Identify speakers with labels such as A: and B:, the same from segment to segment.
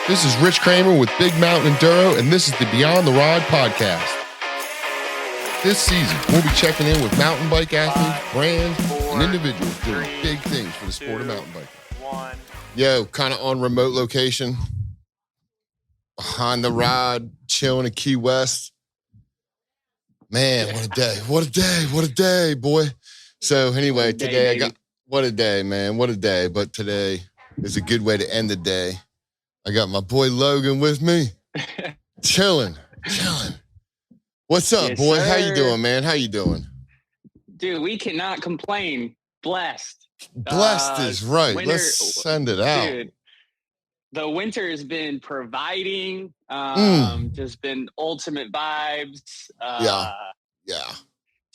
A: This is Rich Cramer with Big Mountain Enduro, and this is the Beyond the Ride podcast. This season, we'll be checking in with mountain bike athletes, brands, and individuals doing big things for the sport of mountain biking. Yo, kind of on remote location, behind the ride, chilling in Key West. Man, what a day. What a day. What a day, boy. So anyway, today what a day, man. What a day. But today is a good way to end the day. I got my boy Logan with me. Chilling. What's up, yes, boy? Sir. How you doing, man? How you doing?
B: Dude, we cannot complain. Blessed.
A: Blessed is right. Winter, let's send it out. Dude,
B: the winter has been providing, just been ultimate vibes.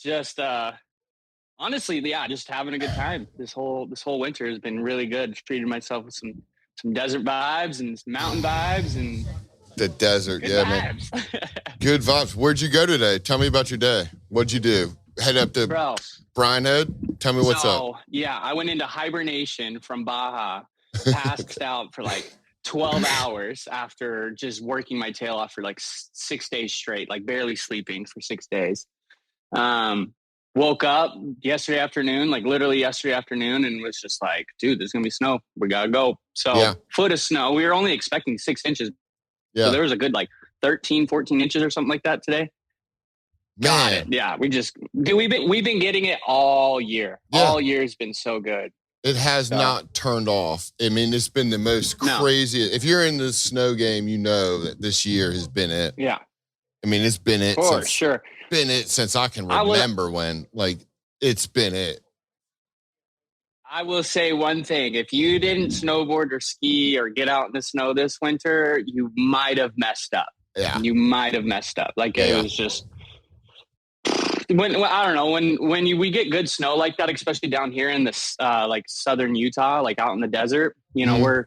B: Just honestly, just having a good time. This whole winter has been really good. Treated myself with some desert vibes and some mountain vibes and
A: the desert.
B: Good
A: vibes. Man. Good vibes. Where'd you go today? Tell me about your day. What'd you do? Head up to Bryan Head? Tell me what's up.
B: Yeah, I went into hibernation from Baja, passed out for like 12 hours after just working my tail off for like 6 days straight, like barely sleeping for 6 days. Woke up yesterday afternoon, and was just like, dude, there's going to be snow. We got to go. So foot of snow. We were only expecting 6 inches. Yeah. So there was a good 13, 14 inches or something like that today. Got it. Yeah. We've been getting it all year. Yeah. All year has been so good.
A: It has not turned off. I mean, it's been the most crazy. If you're in the snow game, you know that this year has been it.
B: Yeah.
A: I mean, it's been it.
B: For sure.
A: Been it since I can remember it's been it.
B: I will say one thing. If you didn't snowboard or ski or get out in the snow this winter, you might have messed up.
A: Yeah.
B: You might have messed up. It was just I don't know, when we get good snow like that, especially down here in the southern Utah, out in the desert, we're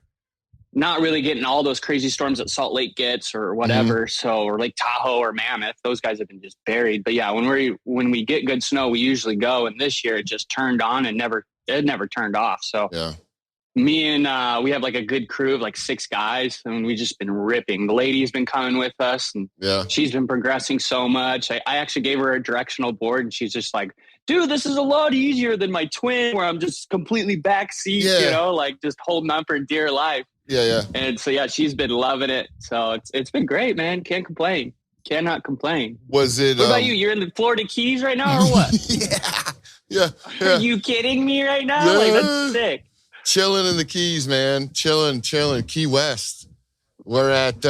B: not really getting all those crazy storms that Salt Lake gets or whatever. So, or Lake Tahoe or Mammoth, those guys have been just buried. But yeah, when we get good snow, we usually go. And this year it just turned on and it never turned off. So me and we have a good crew of 6 guys, and we just been ripping. The lady's been coming with us, and she's been progressing so much. I actually gave her a directional board, and she's just like, dude, this is a lot easier than my twin where I'm just completely backseat, just holding on for dear life.
A: Yeah.
B: And so, she's been loving it. So it's been great, man. Can't complain. Cannot complain.
A: Was it?
B: What about you? You're in the Florida Keys right now or what?
A: Yeah.
B: Are you kidding me right now? That's sick.
A: Chilling in the Keys, man. Chilling. Key West. We're at,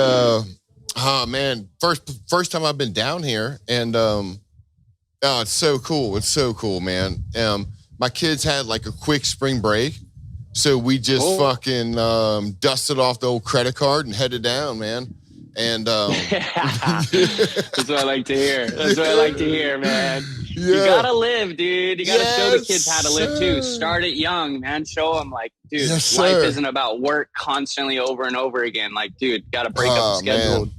A: first time I've been down here. And, it's so cool. It's so cool, man. My kids had a quick spring break. So we just fucking dusted off the old credit card and headed down, man. And
B: that's what I like to hear. Man. Yeah. You gotta live, dude. You gotta show the kids how to live too. Start it young, man. Show them dude, life isn't about work constantly over and over again. Dude, gotta break up the schedule. Man.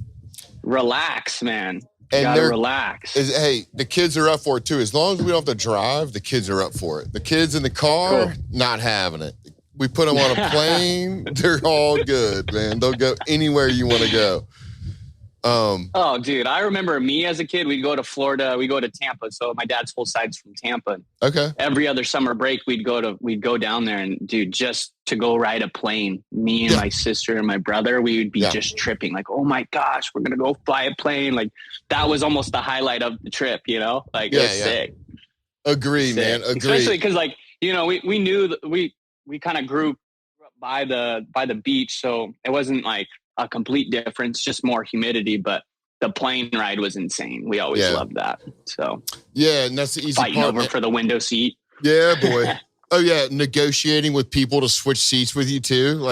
B: Relax, man. You gotta relax.
A: The kids are up for it too. As long as we don't have to drive, the kids are up for it. The kids in the car, not having it. We put them on a plane. They're all good, man. They'll go anywhere you want to go.
B: Dude, I remember me as a kid, we'd go to Florida, we go to Tampa. So my dad's whole side's from Tampa.
A: Okay.
B: Every other summer break, we'd go down there, and dude, just to go ride a plane, me and my sister and my brother, we would be just tripping oh my gosh, we're going to go fly a plane. That was almost the highlight of the trip, it was sick.
A: Agree, man. Agree.
B: Especially because we knew that we kind of grew up by the beach. So it wasn't a complete difference, just more humidity, but the plane ride was insane. We always loved that. So
A: and that's the easy
B: fighting
A: part,
B: over for the window seat.
A: Yeah, boy. Oh yeah, negotiating with people to switch seats with you too.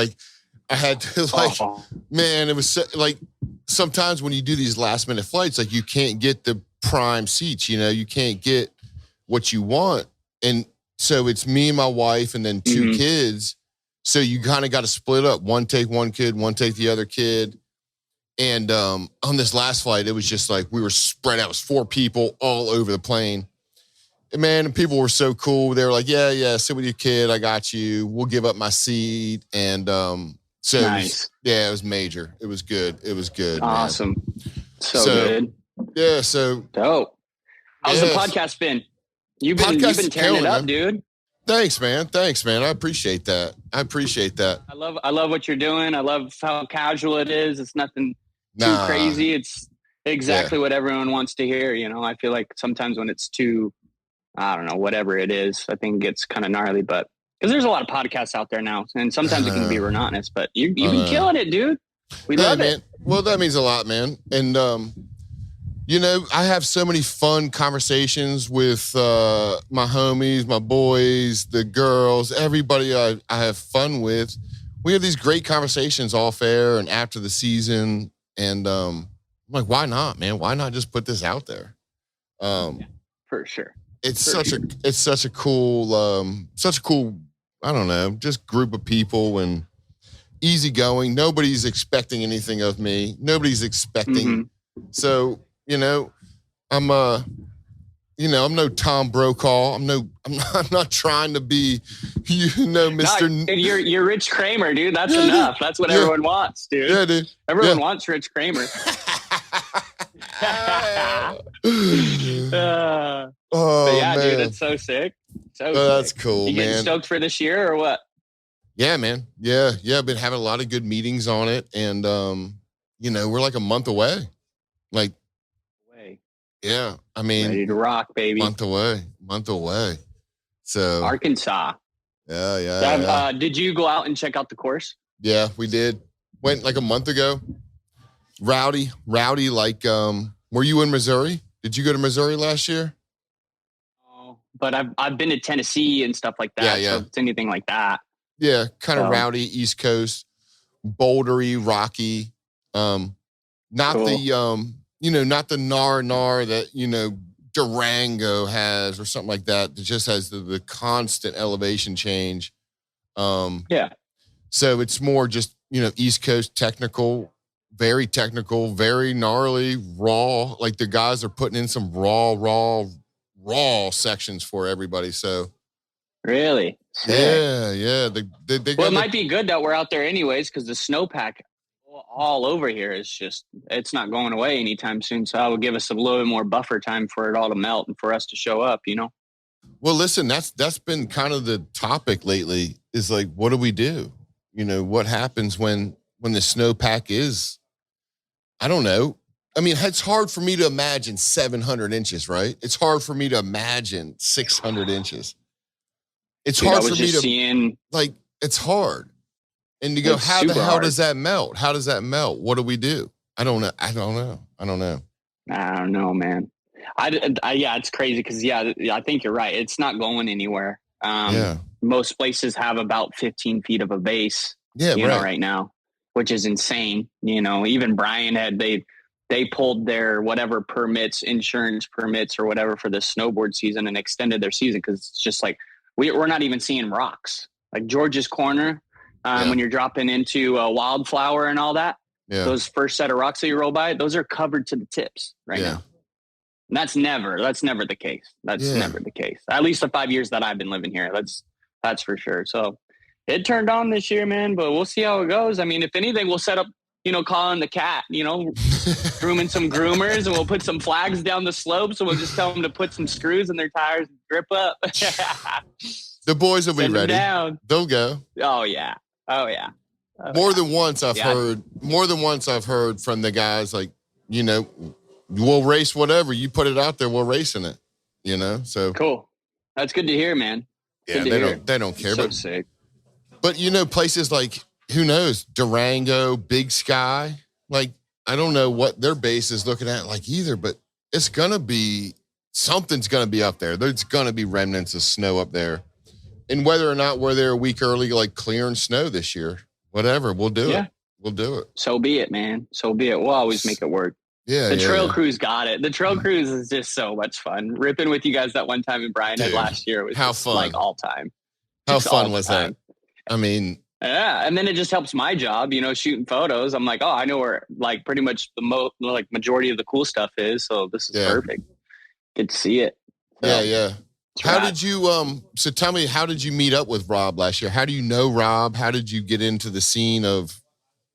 A: I had to man, it was sometimes when you do these last minute flights, you can't get the prime seats. You can't get what you want, and so it's me and my wife, and then 2 kids. So you kind of got to split up. One take one kid, one take the other kid. And on this last flight, it was just we were spread out. It was 4 people all over the plane. And man, people were so cool. They were like, yeah, sit with your kid. I got you. We'll give up my seat. And so nice. Yeah, it was major. It was good. It was good.
B: Awesome.
A: Man.
B: So good.
A: Yeah. So
B: dope. How's the podcast been? You've been tearing it up, man. Dude.
A: Thanks, man. I appreciate that.
B: I love what you're doing. I love how casual it is. It's nothing too crazy. It's exactly what everyone wants to hear. You know, I feel like sometimes when it's too, I don't know, whatever it is, I think it gets kind of gnarly, but because there's a lot of podcasts out there now and sometimes it can be monotonous, but you've been killing it, dude. We love it.
A: Well, that means a lot, man. And, you know, I have so many fun conversations with my homies, my boys, the girls, everybody I have fun with. We have these great conversations off air and after the season. And I'm like, why not, man? Why not just put this out there?
B: For sure.
A: It's such a cool, I don't know, just group of people and easygoing. Nobody's expecting anything of me. Nobody's expecting. So, you know, I'm no Tom Brokaw. I'm not trying to be, Mr.
B: No, you're Rich Cramer, dude. That's enough. That's what everyone wants, dude.
A: Yeah, dude.
B: Everyone wants Rich Cramer.
A: Man.
B: Dude, it's so sick.
A: That's cool,
B: you
A: man.
B: Getting stoked for this year or what?
A: Yeah, man. Yeah. I've been having a lot of good meetings on it, and you know, we're like a month away. Yeah, I mean,
B: ready to rock, baby.
A: Month away. So
B: Arkansas.
A: Yeah.
B: Did you go out and check out the course?
A: Yeah, we did. Went like a month ago. Rowdy. Like, were you in Missouri? Did you go to Missouri last year?
B: Oh, but I've been to Tennessee and stuff like that.
A: Yeah.
B: So if it's anything like that.
A: Yeah, kind of rowdy, East Coast, bouldery, rocky. Not cool. Not the gnar that, Durango has or something like that. It just has the constant elevation change. So it's more just, East Coast technical, very gnarly, raw. Like the guys are putting in some raw sections for everybody. So
B: really?
A: Yeah.
B: It might be good that we're out there anyways, because the snowpack all over here is it's not going away anytime soon. So that would give us a little bit more buffer time for it all to melt and for us to show up,
A: Well, listen, that's been kind of the topic lately is like, what do we do? What happens when the snowpack is, I don't know. I mean, it's hard for me to imagine 700 inches, right? It's hard for me to imagine 600 inches. It's hard for me to it's hard. And you go, how the hell does that melt? How does that melt? What do we do? I don't know. I don't know, man.
B: It's crazy because, I think you're right. It's not going anywhere. Most places have about 15 feet of a base, right now, which is insane. Even Brian they pulled their whatever permits, insurance permits or whatever for the snowboard season and extended their season because it's just like we're not even seeing rocks. Like George's Corner, when you're dropping into Wildflower and all that, those first set of rocks that you roll by, those are covered to the tips right now. And that's never the case. That's never the case. At least the 5 years that I've been living here. That's for sure. So it turned on this year, man, but we'll see how it goes. I mean, if anything, we'll set up, calling the cat, grooming some groomers, and we'll put some flags down the slopes, and we'll just tell them to put some screws in their tires and grip up.
A: The boys will be ready.
B: Down.
A: They'll go.
B: Oh yeah.
A: More than once I've heard from the guys like, we'll race whatever. You put it out there, we're racing it. So
B: cool. That's good to hear, man.
A: Yeah, they don't care.
B: So sick.
A: But wplaces like, who knows, Durango, Big Sky, like I don't know what their base is looking at like either, but it's gonna be something's gonna be up there. There's gonna be remnants of snow up there. And whether or not we're there a week early, like clearing snow this year, whatever, we'll do it. We'll do it.
B: So be it, man. So be it. We'll always make it work.
A: Yeah.
B: The trail cruise got it. The trail cruise is just so much fun. Ripping with you guys that one time in Brian had last year was
A: fun.
B: Like all time.
A: How fun was that? I mean,
B: yeah. And then it just helps my job, shooting photos. I'm like, oh, I know where like pretty much the majority of the cool stuff is. So this is perfect. Good to see it. So,
A: yeah. How did you, so tell me, how did you meet up with Rob last year? How do you know Rob? How did you get into the scene of,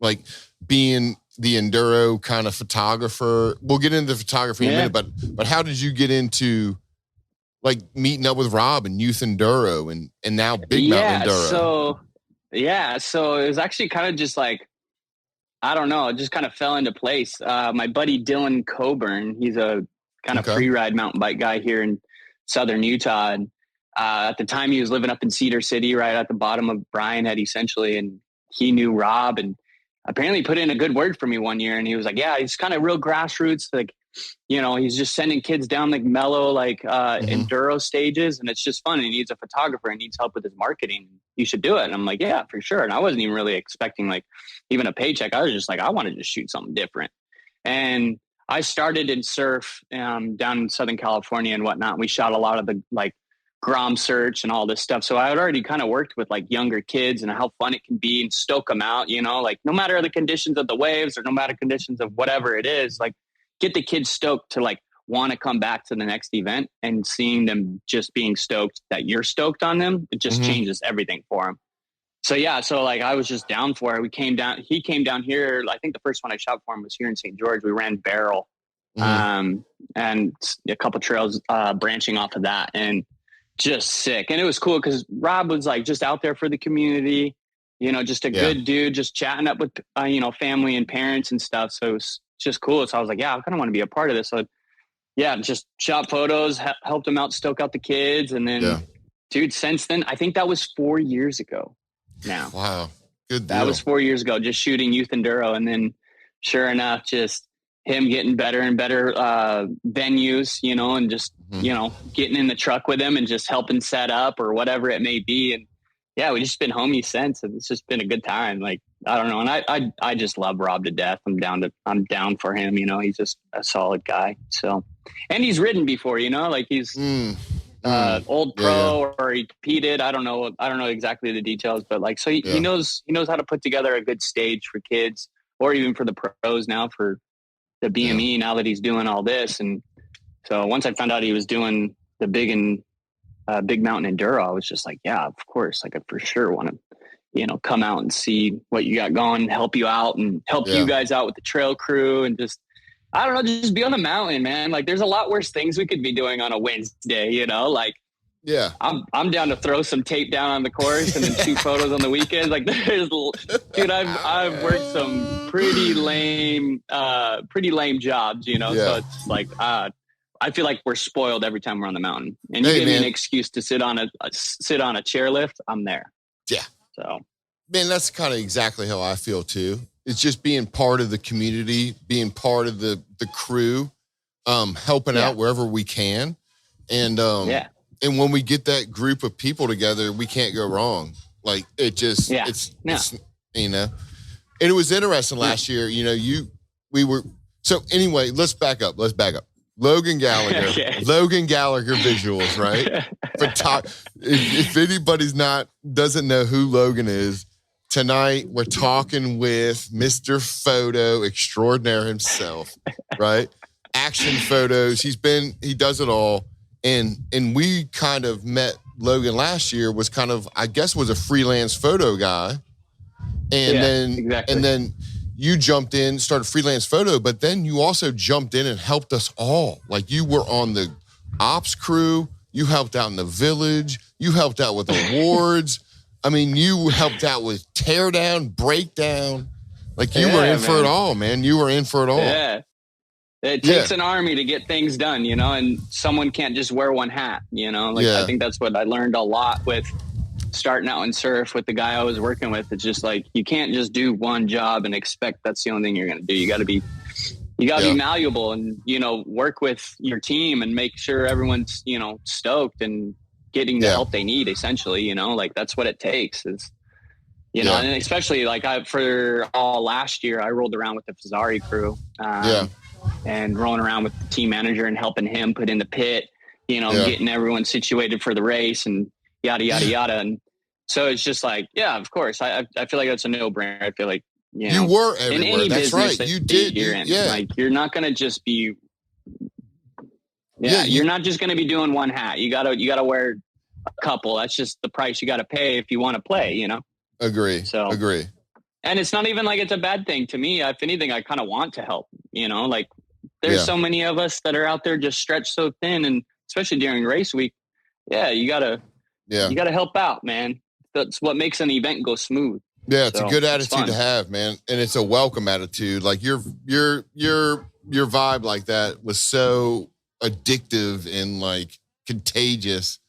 A: like being the enduro kind of photographer? We'll get into photography in a minute, but how did you get into like meeting up with Rob and Youth Enduro and now Big Mountain Enduro?
B: So it was actually kind of just like, I don't know, it just kind of fell into place. My buddy Dylan Coburn, he's a kind of free ride mountain bike guy here in Southern Utah. And at the time he was living up in Cedar City, right at the bottom of Bryan Head, essentially. And he knew Rob and apparently put in a good word for me one year. And he was like, yeah, he's kind of real grassroots. Like, you know, he's just sending kids down like mellow, like enduro stages. And it's just fun. And he needs a photographer and needs help with his marketing. You should do it. And I'm like, yeah, for sure. And I wasn't even really expecting like even a paycheck. I was just like, I want to just shoot something different. And I started in surf down in Southern California and whatnot. We shot a lot of the like Grom Search and all this stuff. So I had already kind of worked with like younger kids and how fun it can be and stoke them out, you know, like no matter the conditions of the waves or no matter conditions of whatever it is, like get the kids stoked to like want to come back to the next event, and seeing them just being stoked that you're stoked on them, it just changes everything for them. So yeah, so like I was just down for it. He came down here. I think the first one I shot for him was here in St. George. We ran Barrel and a couple trails branching off of that, and just sick. And it was cool because Rob was like just out there for the community, you know, just a good dude, just chatting up with, you know, family and parents and stuff. So it was just cool. So I was like, yeah, I kind of want to be a part of this. So yeah, just shot photos, helped him out, stoke out the kids. And then dude, since then, I think that was 4 years ago now.
A: Wow. Good deal.
B: That was 4 years ago, just shooting Youth Enduro. And then sure enough, just him getting better and better venues, you know, and just, you know, getting in the truck with him and just helping set up or whatever it may be. And yeah, we just been homies since, and it's just been a good time. Like, I don't know. And I just love Rob to death. I'm down for him. You know, he's just a solid guy. So, and he's ridden before, you know, like he's old pro or he competed. I don't know exactly the details, but like, so he knows how to put together a good stage for kids or even for the pros now for the BME now that he's doing all this. And so once I found out he was doing the Big Mountain Enduro, I was just like, yeah, of course. Like I for sure want to, you know, come out and see what you got going, help you out and help you guys out with the trail crew and just, I don't know, just be on the mountain, man. Like there's a lot worse things we could be doing on a Wednesday, you know, like,
A: yeah,
B: I'm down to throw some tape down on the course and then shoot photos on the weekends. Like there's, dude, I've worked some pretty lame jobs, you know? So it's like, I feel like we're spoiled every time we're on the mountain, and you give me an excuse to sit on a chairlift, I'm there.
A: Yeah.
B: So,
A: man, that's kind of exactly how I feel too. It's just being part of the community, being part of the crew, helping out wherever we can. And, and when we get that group of people together, we can't go wrong. Like it just, it's, you know, and it was interesting last year, you know, so anyway, let's back up. Logan Gallagher, Logan Gallagher visuals, right? If anybody's doesn't know who Logan is, tonight we're talking with Mr. Photo Extraordinaire himself, right? Action photos. He does it all. And we kind of met Logan last year, was kind of, I guess, was a freelance photo guy. And then you jumped in, started freelance photo, but then you also jumped in and helped us all. Like you were on the ops crew, you helped out in the village, you helped out with awards. I mean, you helped out with teardown, breakdown. Like you were in for it all, man. You were in for it all.
B: Yeah. It takes an army to get things done, you know, and someone can't just wear one hat, you know. Like I think that's what I learned a lot with starting out in surf with the guy I was working with. It's just like you can't just do one job and expect that's the only thing you're going to do. You got to be malleable and, you know, work with your team and make sure everyone's, you know, stoked and getting the help they need, essentially, you know, like that's what it takes is, you know, and especially like for all last year, I rolled around with the Fazari crew. And rolling around with the team manager and helping him put in the pit, you know, getting everyone situated for the race and yada, yada, yada. And so it's just like, yeah, of course. I feel like that's a no-brainer. I feel like, you
A: were everywhere. In any that's right.
B: That
A: you did.
B: Like, you're not going to just be, you're not just going to be doing one hat. You gotta wear a couple. That's just the price you got to pay if you want to play, you know?
A: Agree.
B: And it's not even like it's a bad thing to me. If anything, I kind of want to help, like there's so many of us that are out there just stretched so thin, and especially during race week. Yeah. You gotta help out, man. That's what makes an event go smooth.
A: Yeah. It's a good attitude to have, man. And it's a welcome attitude. Like your vibe like that was so addictive and like contagious.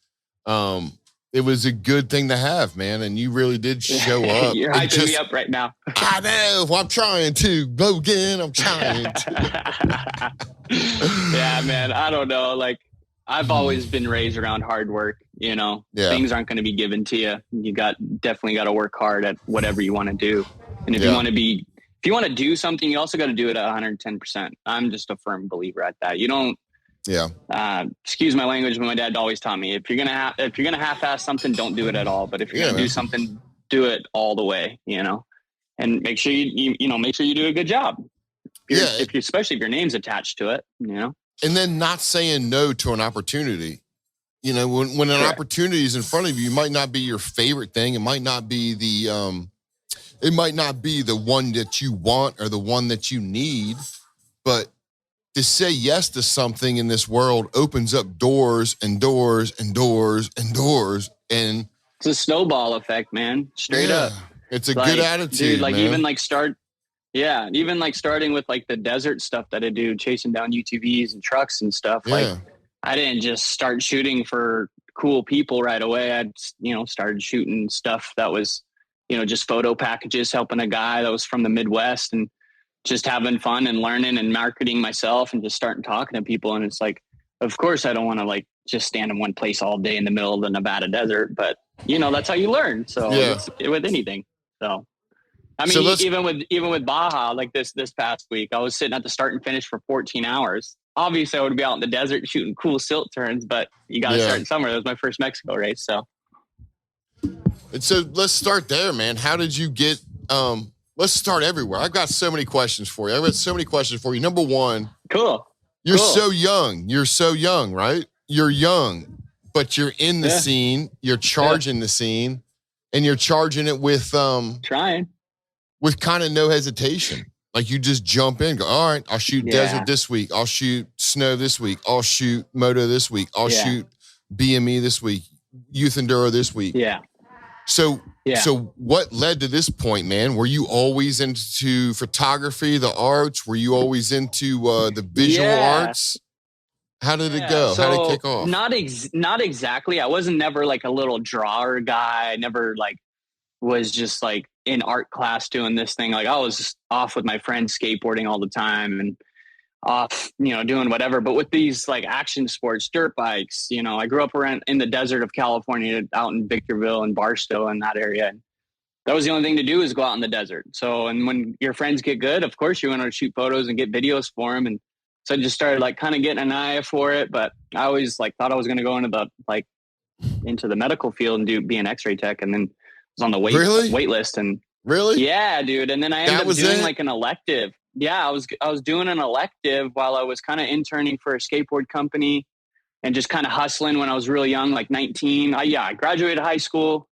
A: It was a good thing to have, man. And you really did show up.
B: You're hyping me up right now.
A: I know. Well, I'm trying to. Logan, I'm trying to.
B: Yeah, man. I don't know. Like, I've always been raised around hard work, Things aren't going to be given to you. You definitely got to work hard at whatever you want to do. And if you want to do something, you also got to do it at 110%. I'm just a firm believer at that. You don't, excuse my language, but my dad always taught me, if you're gonna half-ass something, don't do it at all. But if you're gonna do something, do it all the way, and make sure you do a good job. Especially if your name's attached to it,
A: And then not saying no to an opportunity. When an opportunity is in front of you, it might not be your favorite thing. It might not be the one that you want or the one that you need, but to say yes to something in this world opens up doors and doors and doors and doors. And
B: it's a snowball effect, man. Straight up.
A: It's a good attitude,
B: dude, like,
A: man.
B: Even starting with like the desert stuff that I do, chasing down UTVs and trucks and stuff. Like, I didn't just start shooting for cool people right away. I started shooting stuff that was, just photo packages, helping a guy that was from the Midwest, and just having fun and learning and marketing myself and just starting talking to people. And it's like, of course I don't want to like just stand in one place all day in the middle of the Nevada desert, but that's how you learn. So it's with anything. So, I mean, even with Baja, like this past week, I was sitting at the start and finish for 14 hours. Obviously I would be out in the desert shooting cool silt turns, but you got to start somewhere. That was my first Mexico race. So.
A: And so let's start there, man. How did you get, let's start everywhere. I've got so many questions for you. Number one.
B: Cool.
A: You're so young. You're so young, right? You're young, but you're in the scene. You're charging the scene, and you're charging it with
B: trying
A: with kind of no hesitation. Like, you just jump in, go, all right, I'll shoot desert this week. I'll shoot snow this week. I'll shoot moto this week. I'll shoot BME this week. Youth Enduro this week.
B: Yeah.
A: So what led to this point, man? Were you always into photography, the arts? Were you always into the visual arts? How did it go?
B: So,
A: how did it kick off?
B: Not exactly. I wasn't never like a little drawer guy. I never like was just like in art class doing this thing. Like, I was just off with my friends skateboarding all the time and off, doing whatever. But with these like action sports, dirt bikes, I grew up around in the desert of California, out in Victorville and Barstow and that area. And that was the only thing to do, is go out in the desert. So, and when your friends get good, of course you want to shoot photos and get videos for them. And so I just started like kind of getting an eye for it. But I always like thought I was going to go into the medical field and be an X-ray tech. And then was on the wait list. And
A: really?
B: Yeah, dude. And then I ended up doing like an elective. Yeah, I was doing an elective while I was kind of interning for a skateboard company and just kind of hustling when I was really young, like 19. I graduated high school,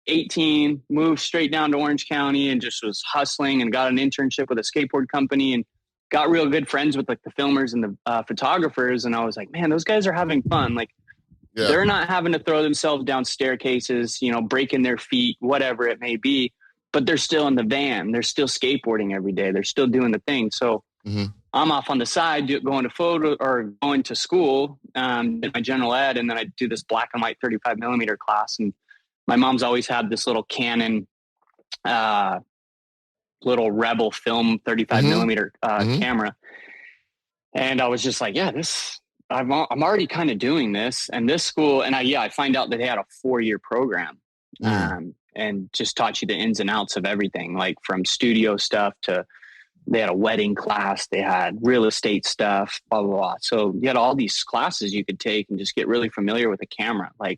B: 18, moved straight down to Orange County and just was hustling and got an internship with a skateboard company and got real good friends with like the filmers and the photographers. And I was like, man, those guys are having fun. Like, they're not having to throw themselves down staircases, breaking their feet, whatever it may be. But they're still in the van. They're still skateboarding every day. They're still doing the thing. So I'm off on the side going to school, in my general ed. And then I do this black and white 35 millimeter class. And my mom's always had this little Canon, little Rebel film 35 millimeter camera. And I was just like, I'm already kind of doing this. And this school, and I find out that they had a 4-year program. And just taught you the ins and outs of everything, like from studio stuff to they had a wedding class, they had real estate stuff, blah, blah, blah. So you had all these classes you could take and just get really familiar with the camera. I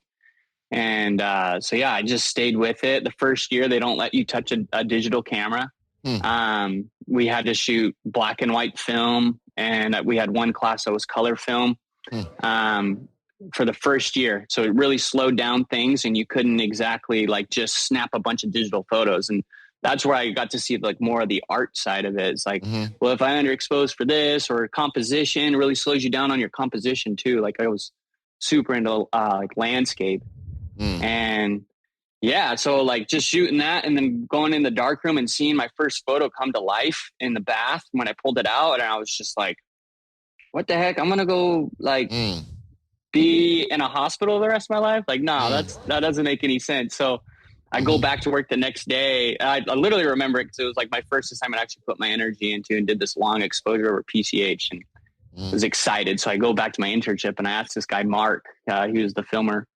B: just stayed with it. The first year, they don't let you touch a digital camera. We had to shoot black and white film, and we had one class that was color film. For the first year. So it really slowed down things and you couldn't exactly like just snap a bunch of digital photos. And that's where I got to see like more of the art side of it. It's like, well, if I underexpose for this, or composition really slows you down on your composition too. Like I was super into like landscape and yeah. So like just shooting that and then going in the dark room and seeing my first photo come to life in the bath when I pulled it out. And I was just like, what the heck? I'm going to go like be in a hospital the rest of my life. Like, no, that doesn't make any sense. So I go back to work the next day. I literally remember it because it was like my first assignment I actually put my energy into and did this long exposure over PCH and was excited. So I go back to my internship and I asked this guy, Mark, he was the filmer.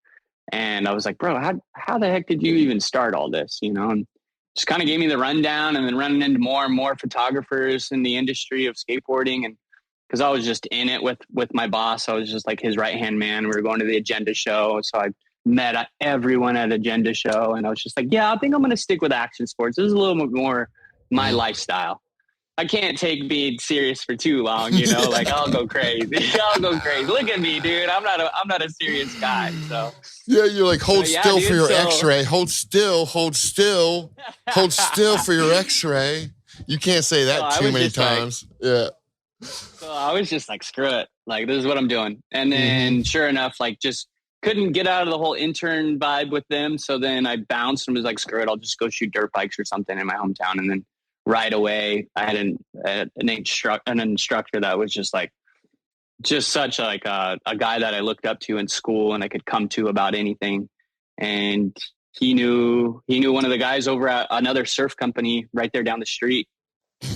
B: And I was like, bro, how the heck did you even start all this? You know, and just kind of gave me the rundown and then running into more and more photographers in the industry of skateboarding. And because I was just in it with my boss, I was just like his right-hand man. We were going to the Agenda show. So I met everyone at Agenda show and I was just like, yeah, I think I'm going to stick with action sports. This is a little bit more my lifestyle. I can't take being serious for too long, you know, like I'll go crazy. Look at me, dude. I'm not a serious guy. So
A: yeah, you're like, hold still for your x-ray. Hold still for your x-ray. You can't say that too many times. Yeah.
B: So I was just like, screw it. Like, this is what I'm doing. And then sure enough, like just couldn't get out of the whole intern vibe with them. So then I bounced and was like, screw it. I'll just go shoot dirt bikes or something in my hometown. And then right away I had an instructor that was just such like a guy that I looked up to in school and I could come to about anything. And he knew one of the guys over at another surf company right there down the street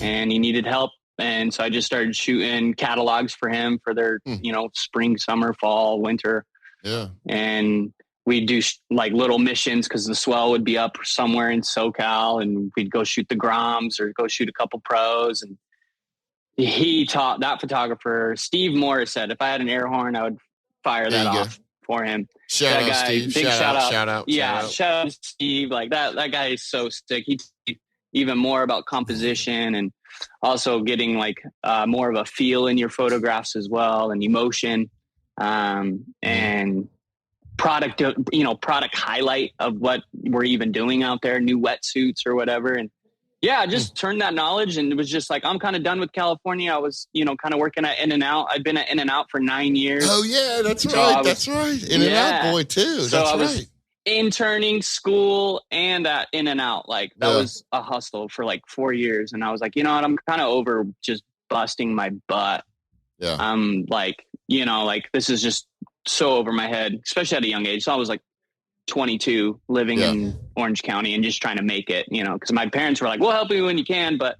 B: and he needed help. And so I just started shooting catalogs for him for their, you know, spring, summer, fall, winter.
A: Yeah.
B: And we'd do like little missions because the swell would be up somewhere in SoCal and we'd go shoot the Groms or go shoot a couple pros. And he taught that photographer, Steve Morris, said, if I had an air horn, I would fire that off for him.
A: Shout out, Steve.
B: Big shout
A: out.
B: Yeah. Shout out Steve. Like that guy is so sick. He taught even more about composition and also getting like more of a feel in your photographs as well and emotion and product highlight of what we're even doing out there, new wetsuits or whatever. And yeah, I just turned that knowledge and it was just like, I'm kind of done with California. I was, you know, kind of working at In-N-Out. I'd been at In-N-Out for 9 years.
A: Oh yeah, that's right. That's right. In-N-Out boy too.
B: So
A: that's
B: I was
A: right.
B: interning, school, and at In-N-Out. Like that was a hustle for like 4 years. And I was like, you know what, I'm kind of over just busting my butt. Yeah. I'm like, you know, like this is just so over my head, especially at a young age. So I was like 22 living in Orange County and just trying to make it, you know, because my parents were like, we'll help you when you can, but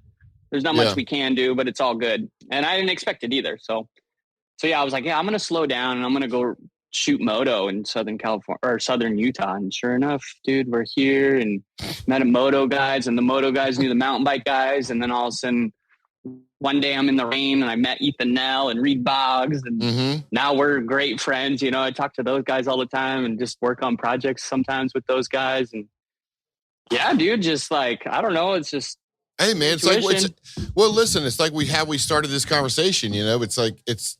B: there's not much we can do, but it's all good. And I didn't expect it either. So yeah, I was like, yeah, I'm going to slow down and I'm going to go shoot moto in Southern California or Southern Utah. And sure enough, dude, we're here and met a moto guys and the moto guys knew the mountain bike guys. And then all of a sudden one day I'm in the rain and I met Ethan Nell and Reed Boggs and now we're great friends. You know, I talk to those guys all the time and just work on projects sometimes with those guys. And yeah, dude, just like, I don't know. It's just,
A: hey man, it's like, well, listen, it's like we started this conversation, you know, it's like, it's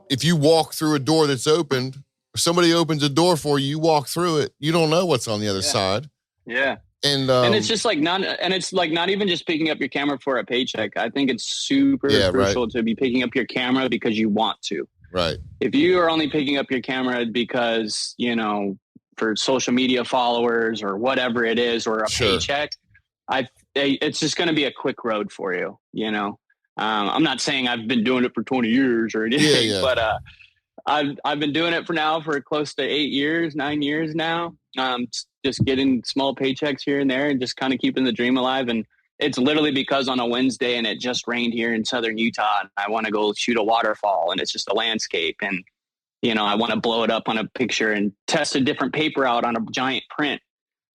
A: if you walk through a door that's opened, if somebody opens a door for you, you walk through it, you don't know what's on the other side.
B: Yeah. And it's just like not even just picking up your camera for a paycheck. I think it's super crucial to be picking up your camera because you want to. Right. If you are only picking up your camera because, you know, for social media followers or whatever it is, or a paycheck, it's just going to be a quick road for you. You know, I'm not saying I've been doing it for 20 years or anything, but I've been doing it for close to 9 years now. Just getting small paychecks here and there and just kind of keeping the dream alive. And it's literally because on a Wednesday and it just rained here in Southern Utah and I want to go shoot a waterfall and it's just a landscape. And, you know, I want to blow it up on a picture and test a different paper out on a giant print.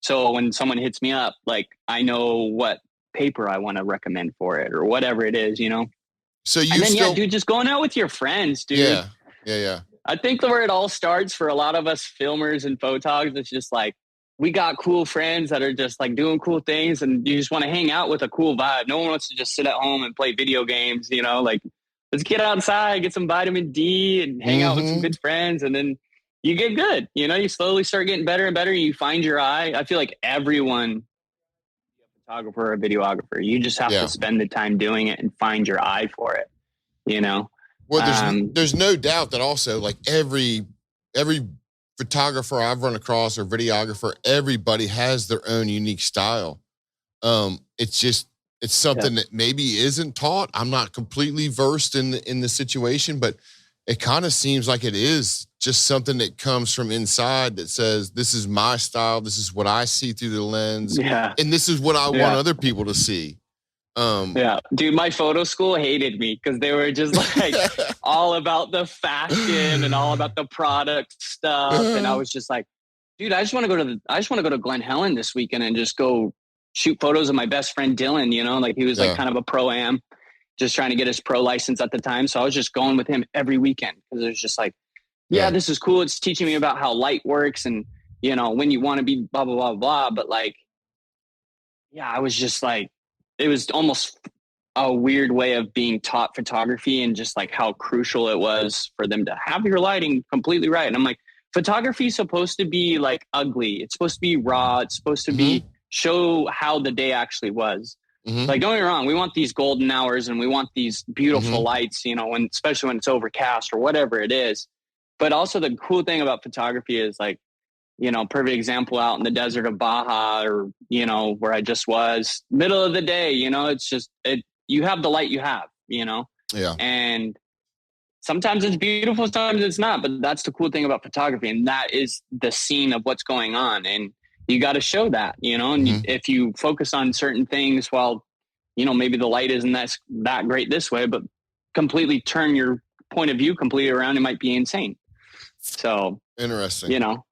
B: So when someone hits me up, like I know what paper I want to recommend for it or whatever it is, you know? So dude, just going out with your friends, dude. Yeah. I think where it all starts for a lot of us filmers and photogs, it's just like, we got cool friends that are just like doing cool things and you just want to hang out with a cool vibe. No one wants to just sit at home and play video games, you know, like let's get outside, get some vitamin D and hang out with some good friends. And then you get good, you know, you slowly start getting better and better. You find your eye. I feel like everyone photographer or a videographer. You just have to spend the time doing it and find your eye for it, you know?
A: Well, there's no doubt that also like every photographer I've run across or videographer, everybody has their own unique style. It's something that maybe isn't taught. I'm not completely versed in the situation, but it kind of seems like it is just something that comes from inside that says, this is my style. This is what I see through the lens. Yeah. And this is what I want other people to see.
B: Dude, my photo school hated me because they were just like all about the fashion and all about the product stuff. And I was just like, dude, I just want to go to Glen Helen this weekend and just go shoot photos of my best friend Dylan, you know, like he was like kind of a pro-am, just trying to get his pro license at the time. So I was just going with him every weekend because it was just like, this is cool. It's teaching me about how light works and, you know, when you want to be blah, blah, blah, blah. But like, I was just like, it was almost a weird way of being taught photography and just like how crucial it was for them to have your lighting completely right. And I'm like, photography is supposed to be like ugly. It's supposed to be raw. It's supposed to be show how the day actually was. Like, don't get me wrong. We want these golden hours and we want these beautiful lights, you know, especially when it's overcast or whatever it is. But also the cool thing about photography is like, you know, perfect example out in the desert of Baja or, you know, where I just was middle of the day, you know, it's just, you have the light you have, you know?
A: Yeah.
B: And sometimes it's beautiful, sometimes it's not, but that's the cool thing about photography. And that is the scene of what's going on. And you got to show that, you know, and if you focus on certain things, well, you know, maybe the light isn't that great this way, but completely turn your point of view completely around, it might be insane. So
A: interesting,
B: you know,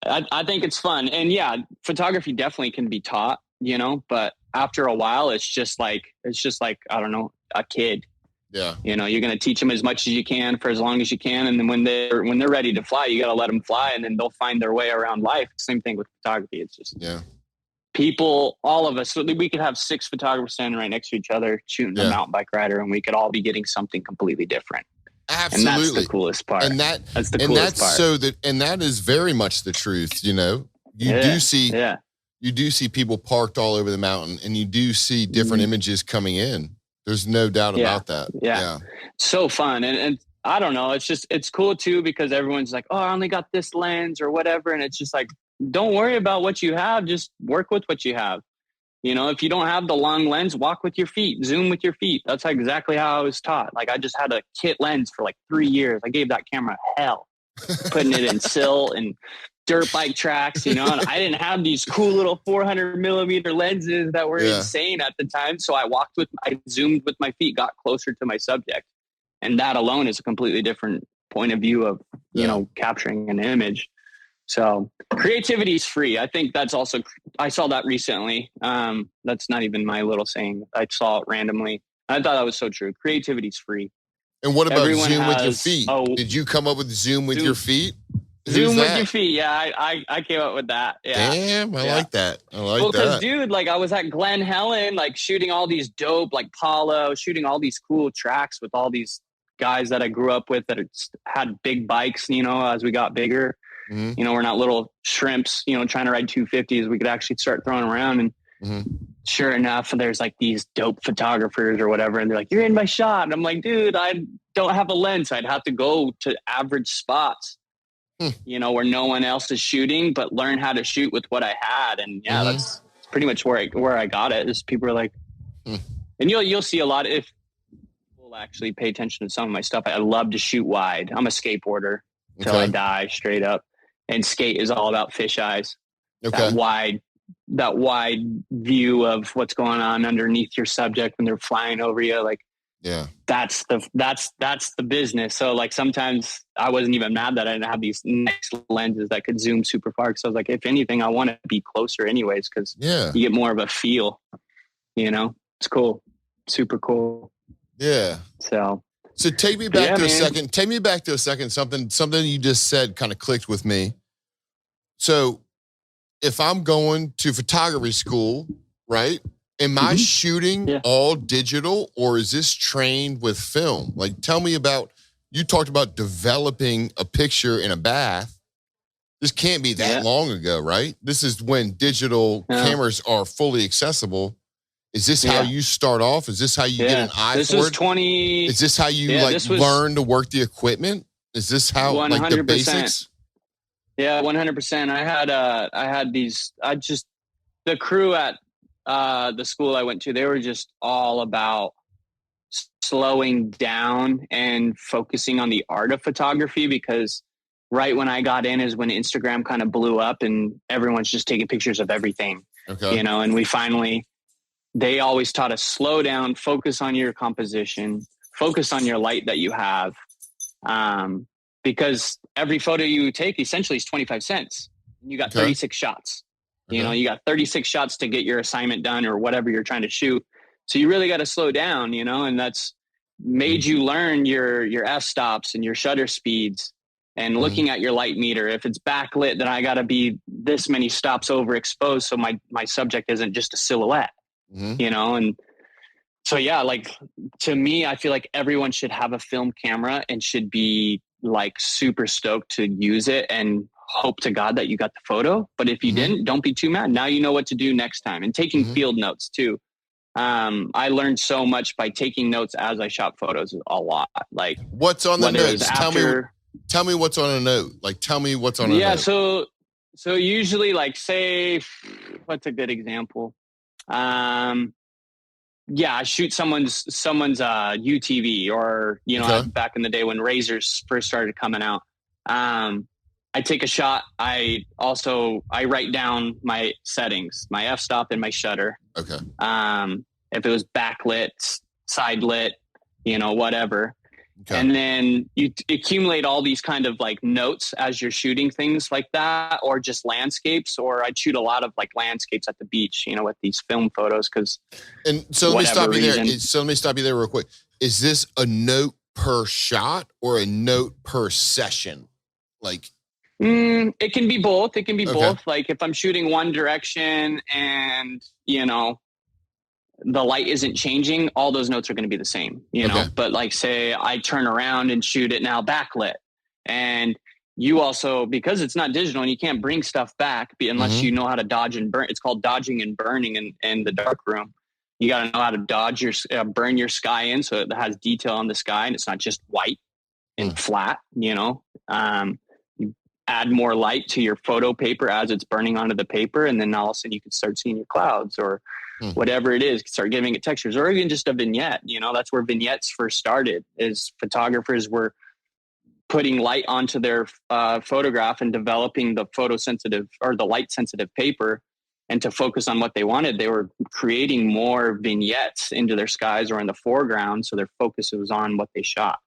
B: I think it's fun. And photography definitely can be taught, you know, but after a while, it's just like, I don't know, a kid.
A: Yeah.
B: You know, you're going to teach them as much as you can for as long as you can. And then when they're ready to fly, you got to let them fly and then they'll find their way around life. Same thing with photography. It's just people, all of us, we could have 6 photographers standing right next to each other shooting a mountain bike rider and we could all be getting something completely different.
A: Absolutely.
B: And that's the coolest part.
A: And that's the coolest part. And that is very much the truth. You know, you do see people parked all over the mountain and you do see different images coming in. There's no doubt about that. Yeah.
B: So fun. And I don't know, it's cool too, because everyone's like, oh, I only got this lens or whatever. And it's just like, don't worry about what you have. Just work with what you have. You know, if you don't have the long lens, walk with your feet, zoom with your feet. That's exactly how I was taught. Like I just had a kit lens for like 3 years. I gave that camera hell, putting it in sill and dirt bike tracks, you know, and I didn't have these cool little 400 millimeter lenses that were insane at the time. So I zoomed with my feet, got closer to my subject. And that alone is a completely different point of view of, you know, capturing an image. So creativity is free. I think that's also, I saw that recently. That's not even my little saying. I saw it randomly. I thought that was so true. Creativity is free.
A: And what about zoom with your feet? Did you come up with zoom with your feet?
B: Zoom with your feet. Yeah, I came up with that. Yeah.
A: Damn, I like that.
B: Because, dude, like I was at Glen Helen, like shooting all these dope, like Paulo, shooting all these cool tracks with all these guys that I grew up with that had big bikes, you know, as we got bigger. You know, we're not little shrimps, you know, trying to ride 250s. We could actually start throwing around. And sure enough, there's like these dope photographers or whatever. And they're like, you're in my shot. And I'm like, dude, I don't have a lens. I'd have to go to average spots, you know, where no one else is shooting, but learn how to shoot with what I had. And that's pretty much where I got it. Is people are like, and you'll see a lot if people actually pay attention to some of my stuff. I love to shoot wide. I'm a skateboarder till I die, straight up. And skate is all about fish eyes. That wide view of what's going on underneath your subject when they're flying over you. Like, that's the business. So like sometimes I wasn't even mad that I didn't have these nice lenses that could zoom super far. So I was like, if anything, I want to be closer anyways, because you get more of a feel. You know, it's cool, super cool.
A: Yeah. So take me back to a second. Take me back to a second. Something you just said kind of clicked with me. So if I'm going to photography school, right? Am I shooting all digital or is this trained with film? Like, tell me about, you talked about developing a picture in a bath. This can't be that long ago, right? This is when digital cameras are fully accessible. Is this how you start off? Is this how you get an eye
B: this
A: for
B: was
A: it?
B: 20.
A: Is this how you learn to work the equipment? Is this how
B: 100%.
A: like the basics?
B: Yeah, 100%. The crew at the school I went to, they were just all about slowing down and focusing on the art of photography, because right when I got in is when Instagram kind of blew up and everyone's just taking pictures of everything.
A: Okay.
B: And they always taught us slow down, focus on your composition, focus on your light that you have. Because every photo you take essentially is 25 cents. And you got 36 shots. You got 36 shots to get your assignment done or whatever you're trying to shoot. So you really got to slow down, and that's made you learn your f-stops and your shutter speeds and looking at your light meter. If it's backlit, then I got to be this many stops overexposed so my subject isn't just a silhouette, and so, like to me, I feel like everyone should have a film camera and should be like super stoked to use it and hope to God that you got the photo. But if you didn't, don't be too mad. Now you know what to do next time. And taking field notes too. I learned so much by taking notes as I shot photos a lot. Like
A: what's on the notes? Tell me what's on a note. Like tell me what's on a note.
B: Yeah, so usually like say what's a good example? I shoot someone's UTV or, back in the day when razors first started coming out. I take a shot. I write down my settings, my f-stop and my shutter.
A: Okay.
B: If it was backlit, side lit, whatever. Okay. And then you accumulate all these kind of like notes as you're shooting things like that, or just landscapes, or I'd shoot a lot of like landscapes at the beach, with these film photos.
A: Let me stop you there. So let me stop you there real quick. Is this a note per shot or a note per session? Like,
B: it can be both. It can be both. Like if I'm shooting one direction and, the light isn't changing, all those notes are going to be the same, but like say I turn around and shoot it now backlit, and you also, because it's not digital and you can't bring stuff back unless you know how to dodge and burn. It's called dodging and burning in the dark room. You got to know how to dodge burn your sky in so it has detail on the sky and it's not just white and flat, you add more light to your photo paper as it's burning onto the paper, and then all of a sudden you can start seeing your clouds or whatever it is, start giving it textures, or even just a vignette. That's where vignettes first started, is photographers were putting light onto their photograph and developing the photosensitive or the light sensitive paper. And to focus on what they wanted, they were creating more vignettes into their skies or in the foreground. So their focus was on what they shot.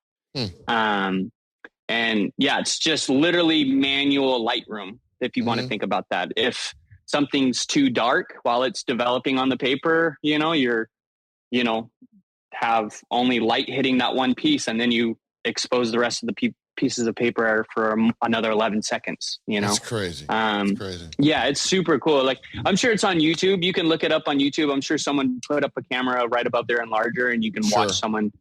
B: It's just literally manual Lightroom, if you want to think about that. If something's too dark while it's developing on the paper, you're have only light hitting that one piece, and then you expose the rest of the pieces of paper for another 11 seconds,
A: That's crazy.
B: It's crazy. Yeah, it's super cool. Like, I'm sure it's on YouTube. You can look it up on YouTube. I'm sure someone put up a camera right above there and larger, and you can watch someone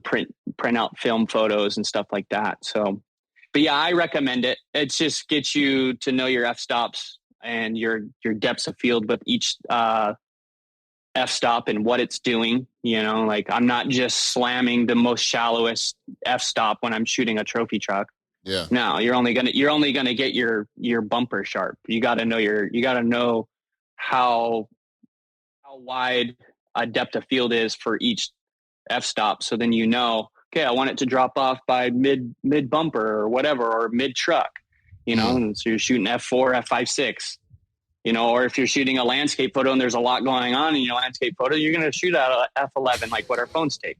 B: print out film photos and stuff like that. So, but yeah, I recommend it. It just gets you to know your f-stops and your depths of field with each f-stop and what it's doing. Like I'm not just slamming the most shallowest f-stop when I'm shooting a trophy truck.
A: Yeah.
B: No, you're only gonna get your bumper sharp. You gotta know how wide a depth of field is for each f-stop. So then okay, I want it to drop off by mid bumper or whatever, or mid truck, and so you're shooting F4, F5, 6, or if you're shooting a landscape photo and there's a lot going on in your landscape photo, you're going to shoot at F11, like what our phones take,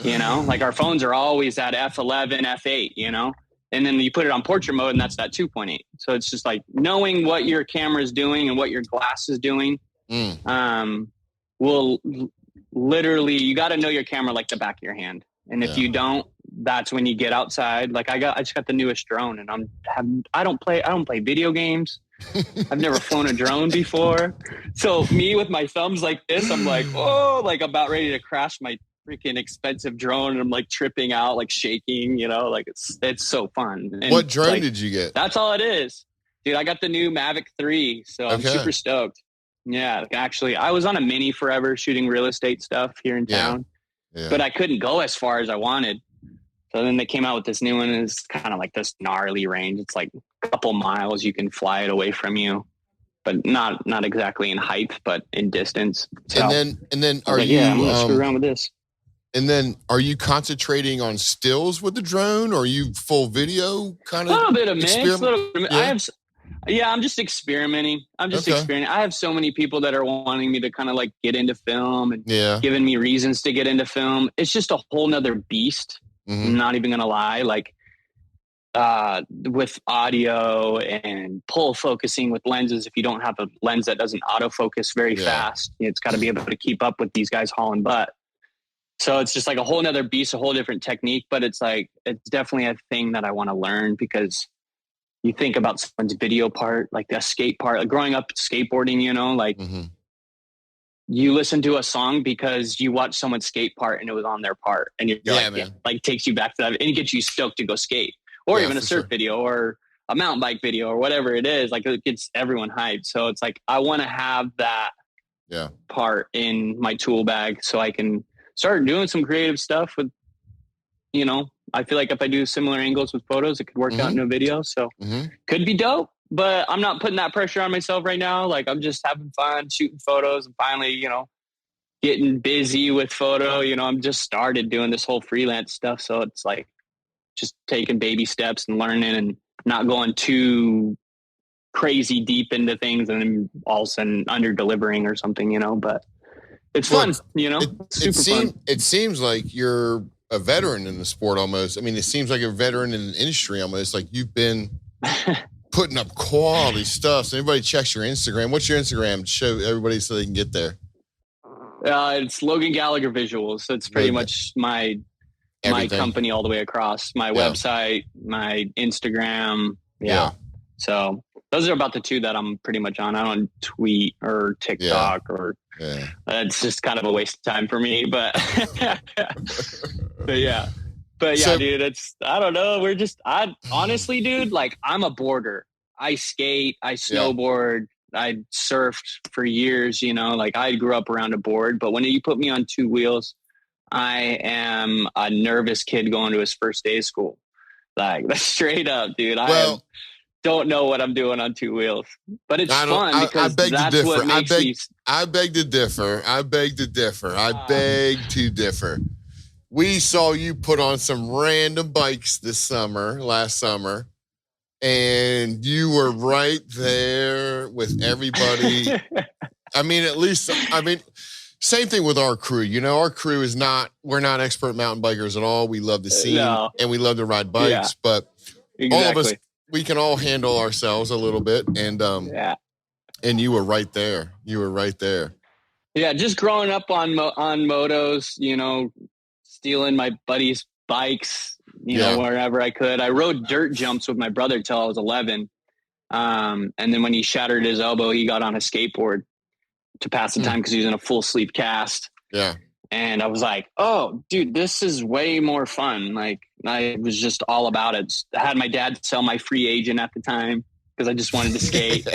B: like our phones are always at F11, F8, and then you put it on portrait mode and that's that 2.8. So it's just like knowing what your camera is doing and what your glass is doing, will literally, you got to know your camera like the back of your hand. And if you don't, that's when you get outside. Like I just got the newest drone, and I don't play video games. I've never flown a drone before. So me with my thumbs like this, I'm like, oh, like about ready to crash my freaking expensive drone, and I'm like tripping out, like shaking, like it's so fun. And
A: what drone did you get?
B: That's all it is. Dude, I got the new Mavic 3, so I'm super stoked. Yeah, actually, I was on a mini forever shooting real estate stuff here in town, but I couldn't go as far as I wanted. So then they came out with this new one. It's kind of like this gnarly range. It's like a couple miles. You can fly it away from you, but not exactly in height, but in distance. So,
A: and then are you?
B: I'm gonna screw around with this.
A: And then are you concentrating on stills with the drone, or are you full video kind of?
B: A little bit of mix. I'm just experimenting. Experimenting. I have so many people that are wanting me to kind of like get into film and giving me reasons to get into film. It's just a whole nother beast. I'm not even going to lie. Like, with audio and pull focusing with lenses, if you don't have a lens that doesn't autofocus very fast, it's got to be able to keep up with these guys hauling butt. So it's just like a whole nother beast, a whole different technique, but it's definitely a thing that I want to learn, because you think about someone's video part, like the skate part, like growing up skateboarding, you listen to a song because you watch someone's skate part and it was on their part, and you're like takes you back to that and it gets you stoked to go skate, or even a surf video or a mountain bike video or whatever it is. Like, it gets everyone hyped. So it's like, I want to have that part in my tool bag so I can start doing some creative stuff with, I feel like if I do similar angles with photos, it could work out in a video. So could be dope, but I'm not putting that pressure on myself right now. Like, I'm just having fun shooting photos and finally, getting busy with photo. I'm just started doing this whole freelance stuff. So it's like just taking baby steps and learning and not going too crazy deep into things and then all of a sudden under delivering or something, but it's fun, super fun.
A: It seems like you're a veteran in the sport almost. I mean, it seems like a veteran in the industry almost. Like, you've been putting up quality stuff. So everybody checks your Instagram. What's your Instagram? Show everybody so they can get there.
B: It's Logan Gallagher Visuals. So it's pretty much my company all the way across. My website, my Instagram. Yeah. So those are about the two that I'm pretty much on. I don't tweet or TikTok or it's just kind of a waste of time for me, but dude, I don't know. Honestly, dude, like, I'm a boarder. I skate, I snowboard, I surfed for years, like, I grew up around a board, but when you put me on two wheels, I am a nervous kid going to his first day of school. Like, that's straight up, dude. I don't know what I'm doing on two wheels, but it's fun because that's what makes me.
A: I beg to differ. We saw you put on some random bikes last summer, and you were right there with everybody. Same thing with our crew. Our crew we're not expert mountain bikers at all. We love the scene and we love to ride bikes, but all of us, we can all handle ourselves a little bit. And, and you were right there.
B: Yeah. Just growing up on motos, stealing my buddies' bikes, wherever I could. I rode dirt jumps with my brother till I was 11. And then when he shattered his elbow, he got on a skateboard to pass the time because he was in a full sleeve cast.
A: Yeah.
B: And I was like, oh, dude, this is way more fun. Like, I was just all about it. I had my dad sell my free agent at the time because I just wanted to skate.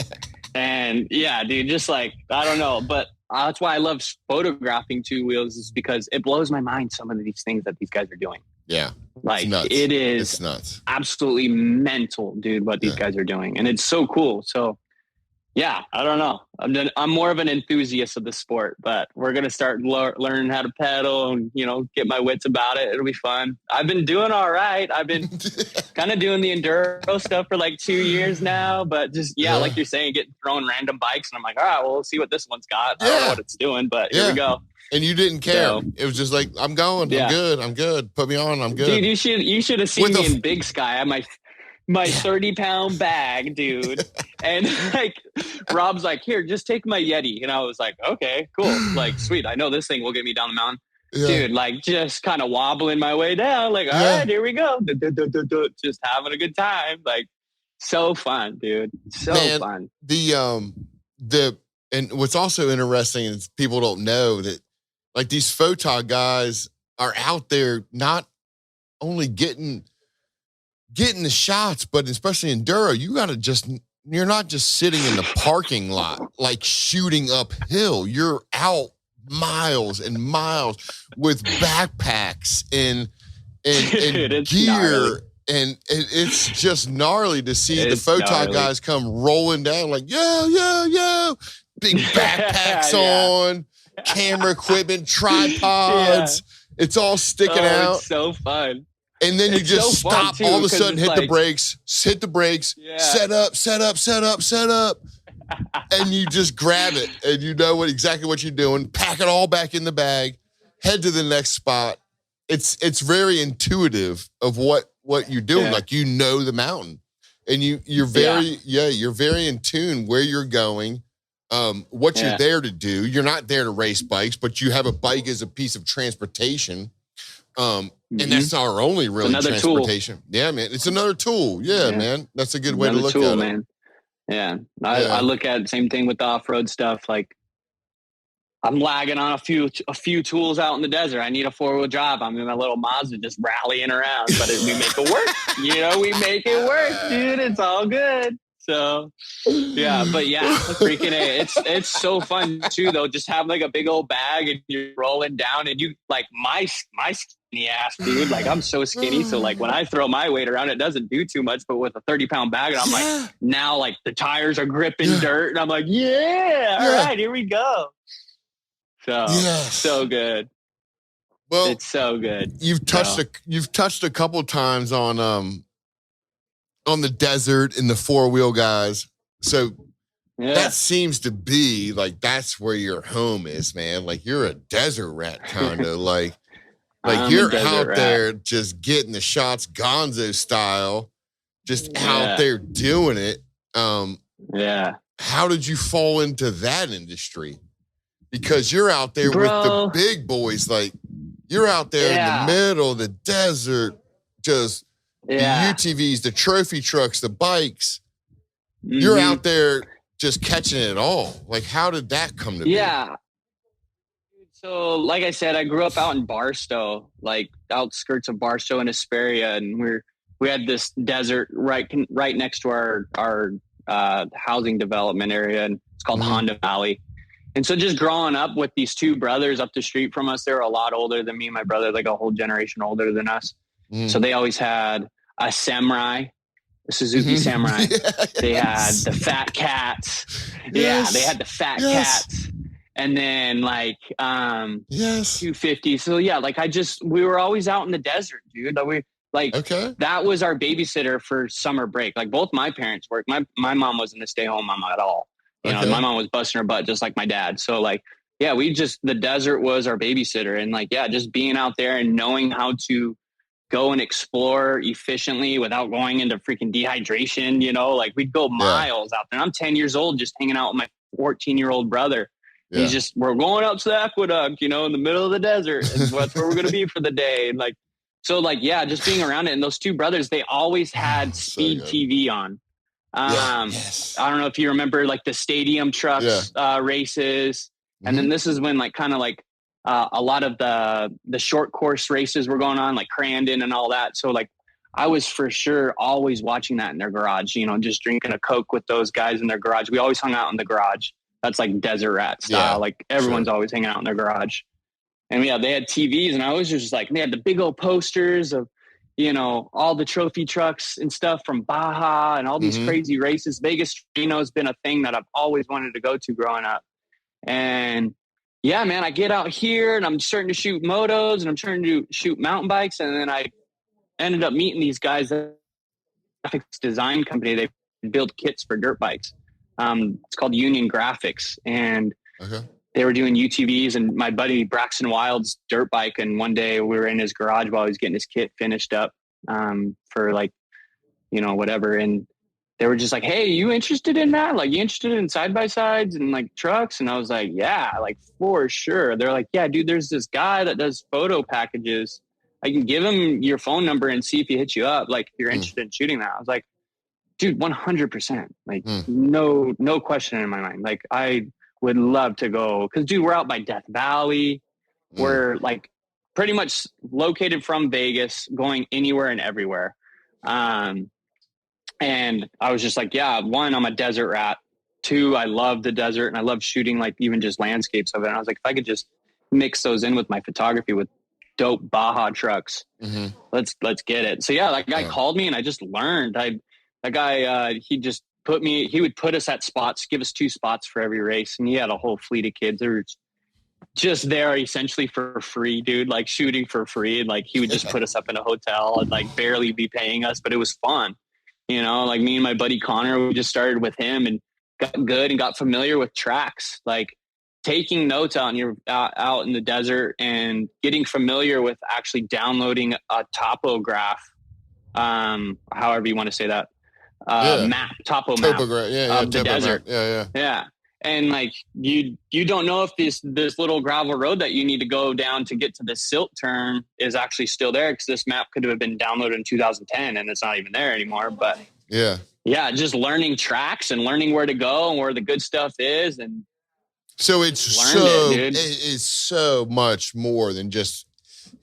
B: And dude, just like, I don't know. But that's why I love photographing two wheels, is because it blows my mind, some of these things that these guys are doing.
A: Yeah.
B: Like, it is absolutely mental, dude, what these guys are doing. And it's so cool. So, yeah, I don't know. I'm more of an enthusiast of the sport, but we're going to start learning how to pedal and, get my wits about it. It'll be fun. I've been doing all right. I've been kind of doing the enduro stuff for like 2 years now, but just, like you're saying, getting thrown random bikes. And I'm like, all right, well, let's see what this one's got. I don't know what it's doing, but here we go.
A: And you didn't care. So, it was just like, I'm going. I'm good. Put me on. I'm good.
B: Dude, you should have seen me in Big Sky. I might my 30-pound bag, dude. And like, Rob's like, here, just take my Yeti. And I was like, okay, cool. Like, sweet. I know this thing will get me down the mountain. Yeah. Dude, like, just kind of wobbling my way down. Like, all right, here we go. Just having a good time. Like, so fun, dude. So fun.
A: And what's also interesting is people don't know that, like, these photog guys are out there not only getting the shots, but especially enduro, you got to just not just sitting in the parking lot, like shooting uphill. You're out miles and miles with backpacks and
B: Dude,
A: gear.
B: gnarly.
A: And it's just gnarly to see the photo
B: gnarly.
A: guys come rolling down like, yo, big backpacks on, camera equipment, tripods. Yeah. It's all sticking out.
B: It's so fun.
A: And then you just stop all of a sudden, hit the brakes, set up. And you just grab it and you know exactly what you're doing, pack it all back in the bag, head to the next spot. It's very intuitive of what you're doing. Yeah. Like, you know the mountain, and you're very in tune where you're going, what you're there to do. You're not there to race bikes, but you have a bike as a piece of transportation. And that's our only really transportation. Tool. Yeah, man. It's another tool. Yeah, man. That's a good way to look at it. Man.
B: Yeah. I look at the same thing with the off-road stuff. Like, I'm lagging on a few tools out in the desert. I need a 4-wheel drive. I'm in my little Mazda just rallying around, but we make it work. We make it work, dude. It's all good. So, yeah, but yeah, freaking A. It's so fun too, though. Just have like a big old bag and you're rolling down, and you like my skinny ass, dude. Like, I'm so skinny, so like when I throw my weight around, it doesn't do too much. But with a 30-pound bag, and I'm like, now like the tires are gripping dirt, and I'm like, all right, here we go. So so good. Well, it's so good.
A: You've touched a couple times on the desert and the 4-wheel guys. So that seems to be like that's where your home is, man. Like, you're a desert rat kind of like you're out there just getting the shots Gonzo style, just out there doing it. How did you fall into that industry? Because you're out there with the big boys, like you're out there in the middle of the desert, just the UTVs, the trophy trucks, the bikes. You're out there just catching it all. Like, how did that come to be?
B: Yeah. So, like I said, I grew up out in Barstow, like outskirts of Barstow and Hesperia, and we had this desert right next to our housing development area, and it's called Honda Valley. And so just growing up with these two brothers up the street from us, they were a lot older than me and my brother, like a whole generation older than us. So they always had a Samurai, a Suzuki Samurai. They had the Fat Cats. Yeah, they had the Fat Cats. And then like 250. So yeah, like we were always out in the desert, dude. That was our babysitter for summer break. Like, both my parents worked. My mom wasn't a stay-home mom at all. You know, my mom was busting her butt just like my dad. So like, yeah, the desert was our babysitter. And like, yeah, just being out there and knowing how to go and explore efficiently without going into freaking dehydration, like we'd go miles out there. And I'm 10 years old, just hanging out with my 14-year-old brother. Yeah. We're going up to the aqueduct, in the middle of the desert. And that's where we're going to be for the day. And like, so like, yeah, just being around it. And those two brothers, they always had Speed TV on. I don't know if you remember like the stadium trucks races. And then this is when like kind of like a lot of the short course races were going on, like Crandon and all that. So like I was for sure always watching that in their garage, just drinking a Coke with those guys in their garage. We always hung out in the garage. That's like desert rat style. Like everyone's always hanging out in their garage. And yeah, they had TVs, and I was just like, they had the big old posters of, all the trophy trucks and stuff from Baja and all these crazy races. Vegas, has been a thing that I've always wanted to go to growing up. And yeah, man, I get out here and I'm starting to shoot motos and I'm starting to shoot mountain bikes. And then I ended up meeting these guys at a graphics design company. They build kits for dirt bikes. It's called Union Graphics. And they were doing UTVs, and my buddy Braxton Wild's dirt bike. And one day we were in his garage while he was getting his kit finished up for like, whatever. And they were just like, hey, you interested in that? Like, you interested in side-by-sides and like trucks? And I was like, yeah, like for sure. They're like, yeah, dude, there's this guy that does photo packages. I can give him your phone number and see if he hits you up. Like, if you're interested in shooting that. I was like, dude, 100%. Like, no question in my mind. Like, I would love to go, because dude, we're out by Death Valley. We're like pretty much located from Vegas, going anywhere and everywhere. And I was just like, yeah, one, I'm a desert rat. Two, I love the desert and I love shooting like even just landscapes of it. And I was like, if I could just mix those in with my photography with dope Baja trucks, let's get it. So yeah, that guy called me and I just learned. That guy, he would put us at spots, give us 2 spots for every race. And he had a whole fleet of kids. They were just there essentially for free, dude, like shooting for free. And like, he would just put us up in a hotel and like barely be paying us, but it was fun. You know, like me and my buddy Connor, we just started with him and got good and got familiar with tracks, like taking notes out in the desert and getting familiar with actually downloading a topograph, however you want to say that, topo map of the desert. Yeah. And like, you don't know if this little gravel road that you need to go down to get to the silt turn is actually still there. Cause this map could have been downloaded in 2010 and it's not even there anymore. But just learning tracks and learning where to go and where the good stuff is. And
A: so it's so much more than just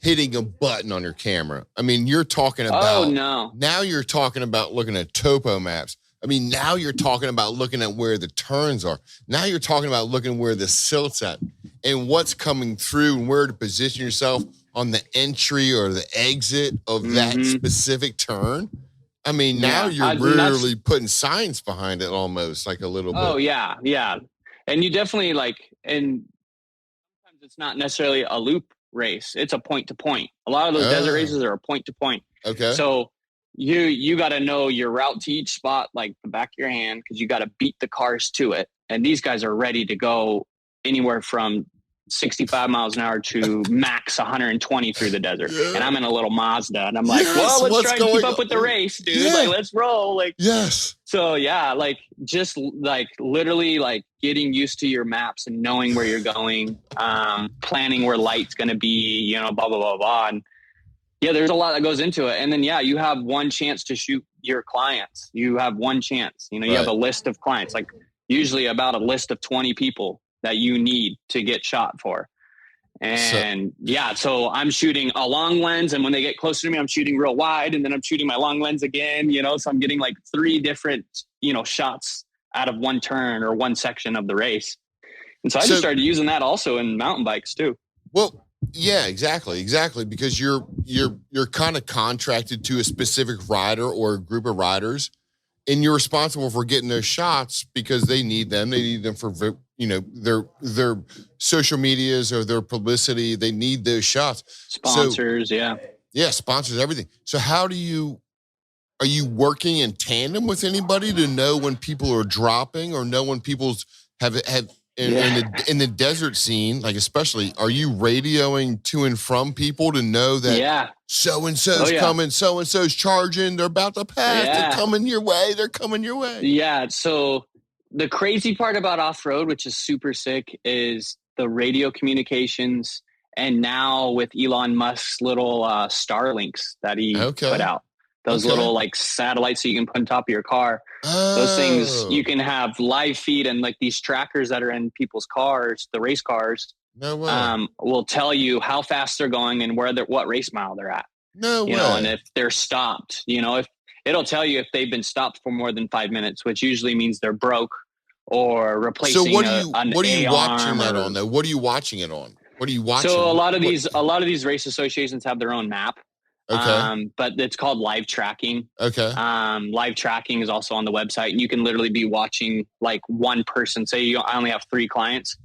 A: hitting a button on your camera. I mean, you're talking about, now you're talking about looking at topo maps. I mean, now you're talking about looking at where the turns are. Now you're talking about looking where the silt's at and what's coming through and where to position yourself on the entry or the exit of that specific turn. I mean, now you're really putting science behind it almost, like a little bit.
B: Oh, yeah. Yeah. And you definitely and sometimes it's not necessarily a loop race. It's a point to point. A lot of those desert races are a point to point.
A: Okay.
B: So you got to know your route to each spot, like the back of your hand, because you got to beat the cars to it. And these guys are ready to go anywhere from 65 miles an hour to max 120 through the desert. And I'm in a little Mazda and I'm like, well, let's try and keep up with the race, dude. Yeah. Like, let's roll. Like,
A: yes.
B: So yeah, like just like literally like getting used to your maps and knowing where you're going, planning where light's going to be, you know, blah, blah, blah, blah. And yeah, there's a lot that goes into it. And then, you have one chance to shoot your clients. You have one chance, you know, you have a list of clients, like usually about a list of 20 people that you need to get shot for. And so I'm shooting a long lens. And when they get closer to me, I'm shooting real wide. And then I'm shooting my long lens again, you know, so I'm getting like 3 different, you know, shots out of one turn or one section of the race. And so I just started using that also in mountain bikes too.
A: Well, yeah, exactly. Because you're kind of contracted to a specific rider or a group of riders, and you're responsible for getting those shots because they need them. They need them for, you know, their social medias or their publicity. They need those shots.
B: Sponsors,
A: sponsors, everything. So are you working in tandem with anybody to know when people are dropping or know when people's have in the desert scene, like especially, are you radioing to and from people to know that so-and-so's coming, so-and-so's charging, they're about to pass, they're coming your way.
B: Yeah, so the crazy part about off-road, which is super sick, is the radio communications, and now with Elon Musk's little Starlinks that he put out. Those little like satellites that you can put on top of your car. Those things you can have live feed, and like these trackers that are in people's cars, the race cars, will tell you how fast they're going and what race mile they're at. You know, and if they're stopped, you know, if it'll tell you if they've been stopped for more than 5 minutes, which usually means they're broke or replacing.
A: So what are you watching that on though? What are you watching it on? What are you watching?
B: So a lot of these race associations have their own map. But it's called live tracking. Live tracking is also on the website, and you can literally be watching like one person. Say I only have 3 clients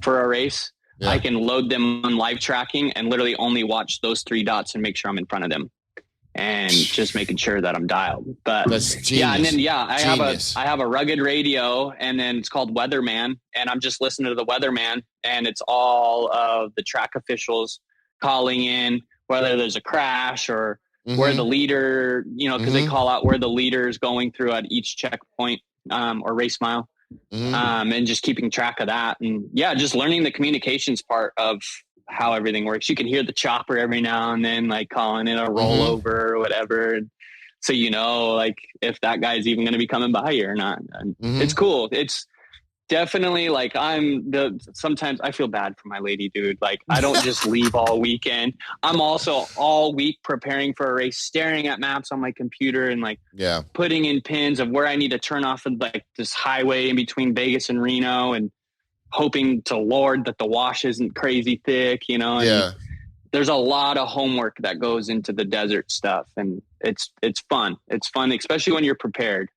B: for a race. I can load them on live tracking and literally only watch those 3 dots and make sure I'm in front of them and just making sure that I'm dialed. But
A: that's genius.
B: Yeah. And then, I have a rugged radio, and then it's called Weatherman, and I'm just listening to the Weatherman, and it's all of the track officials calling in, whether there's a crash or where the leader, you know, because they call out where the leader is going through at each checkpoint or race mile, and just keeping track of that. And just learning the communications part of how everything works. You can hear the chopper every now and then, like calling it a rollover or whatever. And so, you know, like if that guy's even going to be coming by you or not. And it's cool. Definitely, like sometimes I feel bad for my lady, dude. Like I don't just leave all weekend. I'm also all week preparing for a race, staring at maps on my computer and like putting in pins of where I need to turn off of like this highway in between Vegas and Reno, and hoping to Lord that the wash isn't crazy thick, you know? And there's a lot of homework that goes into the desert stuff, and it's fun. It's fun, especially when you're prepared.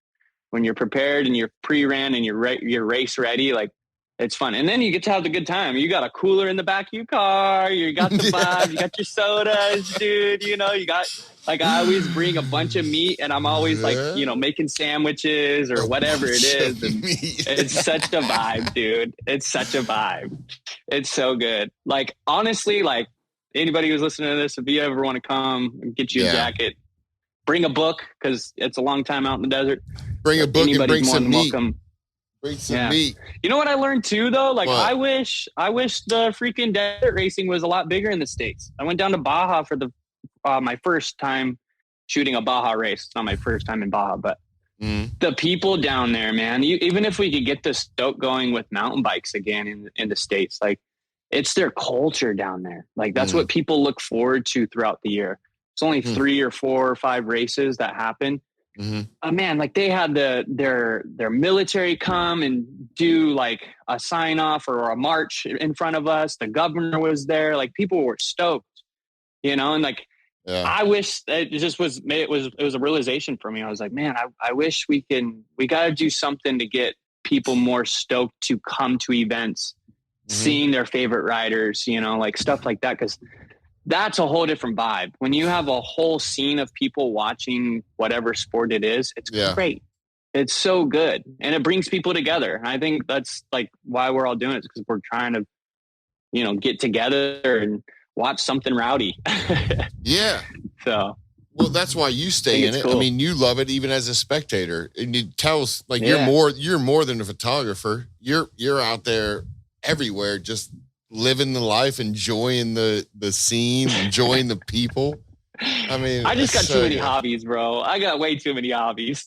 B: When you're prepared and you're pre-ran and you're race ready, like it's fun. And then you get to have the good time. You got a cooler in the back of your car. You got the vibe. You got your sodas, dude. You know, you got, like, I always bring a bunch of meat, and I'm always like, you know, making sandwiches or whatever it is. And it's such a vibe, dude. It's such a vibe. It's so good. Like, honestly, like anybody who's listening to this, if you ever want to come and get you a jacket, bring a book, because it's a long time out in the desert.
A: Bring a book and bring some meat.
B: Welcome.
A: Bring some meat.
B: You know what I learned too, though? Like, I wish the freaking desert racing was a lot bigger in the States. I went down to Baja for my first time shooting a Baja race. It's not my first time in Baja, but the people down there, man, even if we could get the stoke going with mountain bikes again in the States, like, it's their culture down there. Like, that's what people look forward to throughout the year. It's only 3 or 4 or 5 races that happen. Man, like they had their military come and do like a sign off or a march in front of us. The governor was there. Like, people were stoked, you know, and like, I wish it was a realization for me. I was like, man, I wish we got to do something to get people more stoked to come to events, seeing their favorite riders, you know, like stuff like that. 'Cause that's a whole different vibe. When you have a whole scene of people watching whatever sport it is, it's great. It's so good. And it brings people together. And I think that's like why we're all doing it, because we're trying to, you know, get together and watch something rowdy. So,
A: well, that's why you stay in it. Cool. I mean, you love it even as a spectator. And you tell us, like, you're more than a photographer. You're out there everywhere, just living the life, enjoying the scene, enjoying the people. I mean,
B: I just got too many hobbies, bro. I got way too many hobbies.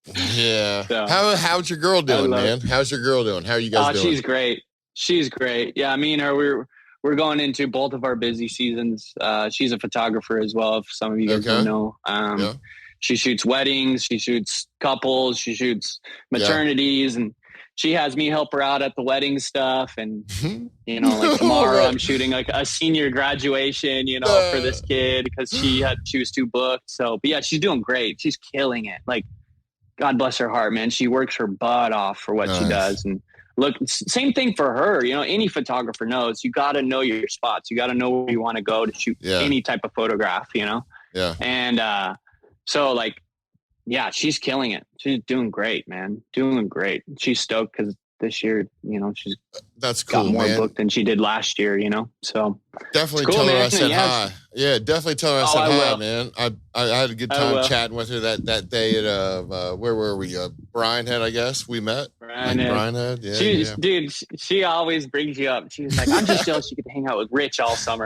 A: So, how's your girl doing, man? How's your girl doing? How are you guys doing?
B: She's great. She's great. Yeah, me and her, we're going into both of our busy seasons. She's a photographer as well, if some of you guys don't know. She shoots weddings, she shoots couples, she shoots maternities, and she has me help her out at the wedding stuff. And, you know, like tomorrow I'm shooting like a senior graduation, you know, for this kid, because she was too booked. So, but yeah, she's doing great. She's killing it. Like, God bless her heart, man. She works her butt off for what she does. And look, same thing for her. You know, any photographer knows you got to know your spots. You got to know where you want to go to shoot any type of photograph, you know? And, so like, yeah, she's killing it. She's doing great, man. Doing great. She's stoked because this year, you know, she's got more booked than she did last year, you know? So
A: definitely tell her I said hi. Yeah, definitely tell her I said hi, man. I had a good time chatting with her that day at, where were we? Brian Head, I guess we met. Brian Head. Yeah,
B: Dude, she always brings you up. She's like, I'm just jealous you get to hang out with Rich all summer.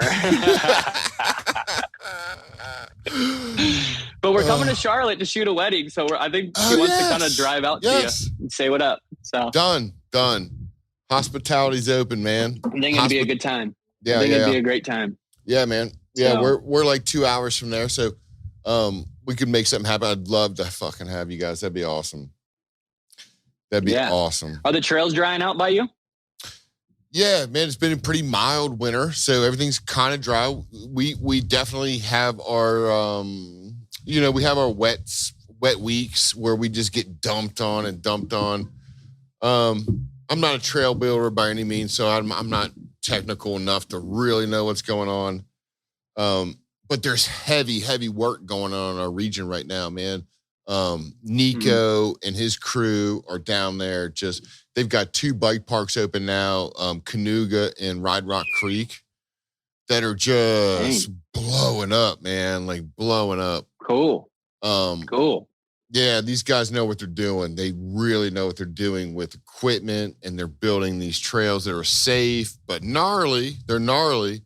B: But we're coming to Charlotte to shoot a wedding, so I think she wants to kind of drive out to you and say what up. So
A: done. Hospitality's open, man.
B: I think it'd be a good time.
A: Yeah,
B: I think it'd be a great time.
A: Yeah, man. Yeah, so, we're like 2 hours from there, so we could make something happen. I'd love to fucking have you guys. That'd be awesome. That'd be awesome.
B: Are the trails drying out by you?
A: Yeah, man, it's been a pretty mild winter, so everything's kind of dry. We definitely have our we have our wet weeks where we just get dumped on. I'm not a trail builder by any means, so I'm not technical enough to really know what's going on. But there's heavy work going on in our region right now, man. Nico and his crew are down there. They've got 2 bike parks open now, Canoga and Ride Rock Creek, that are just blowing up, man. Like blowing up.
B: Cool.
A: Yeah, these guys know what they're doing. They really know what they're doing with equipment, and they're building these trails that are safe but gnarly. They're gnarly,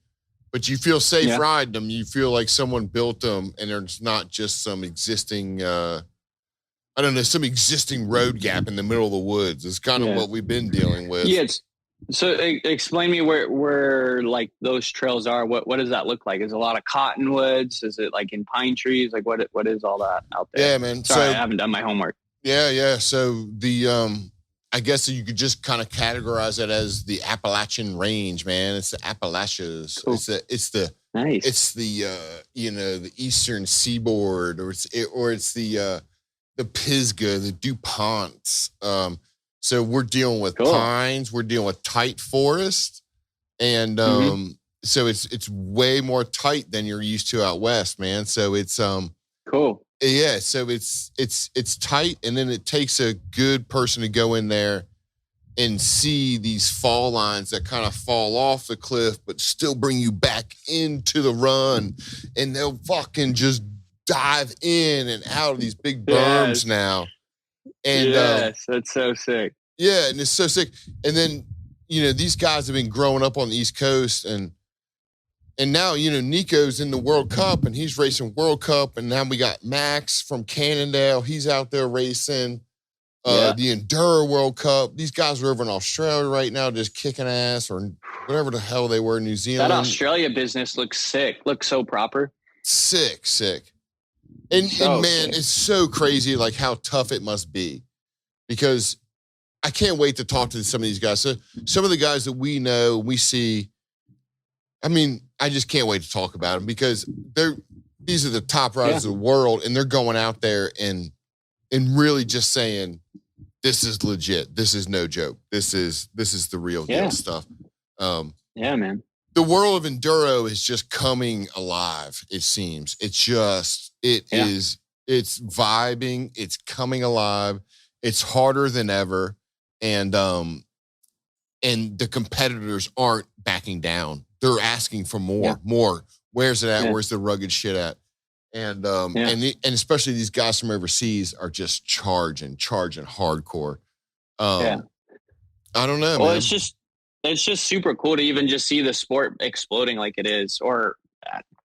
A: but you feel safe riding them. You feel like someone built them, and there's not just some existing I don't know, some existing road gap in the middle of the woods. It's kind of what we've been dealing with.
B: Yeah. So explain me where like those trails are. What does that look like? Is it a lot of cottonwoods? Is it like in pine trees? Like what is all that out there?
A: Yeah, man.
B: Sorry, I haven't done my homework.
A: Yeah. So the I guess you could just kind of categorize it as the Appalachian Range, man. It's the Appalachians. Cool. It's the
B: nice.
A: It's the the Eastern Seaboard, or it's the Pisgah, the DuPonts. So we're dealing with pines, we're dealing with tight forest, and so it's way more tight than you're used to out west, man. So it's
B: cool.
A: Yeah, so it's tight, and then it takes a good person to go in there and see these fall lines that kind of fall off the cliff, but still bring you back into the run, and they'll fucking just dive in and out of these big berms now. And
B: that's so sick.
A: Yeah, and it's so sick. And then, these guys have been growing up on the East Coast, and now, Nico's in the World Cup, and he's racing World Cup, and now we got Max from Cannondale. He's out there racing the Enduro World Cup. These guys are over in Australia right now just kicking ass, or whatever the hell they were in New Zealand.
B: That Australia business looks sick. Looks so proper.
A: Sick. And man, it's so crazy like how tough it must be, because I can't wait to talk to some of these guys. So some of the guys that we know, we see, I mean, I just can't wait to talk about them, because these are the top riders of the world, and they're going out there and really just saying, this is legit. This is no joke. This is the real deal stuff.
B: Man.
A: The world of enduro is just coming alive, it seems. It's vibing. It's coming alive. It's harder than ever. And the competitors aren't backing down. They're asking for more. Where's it at? Yeah. Where's the rugged shit at? And and especially these guys from overseas are just charging hardcore. I don't know.
B: Well,
A: man.
B: it's just super cool to even just see the sport exploding like it is, or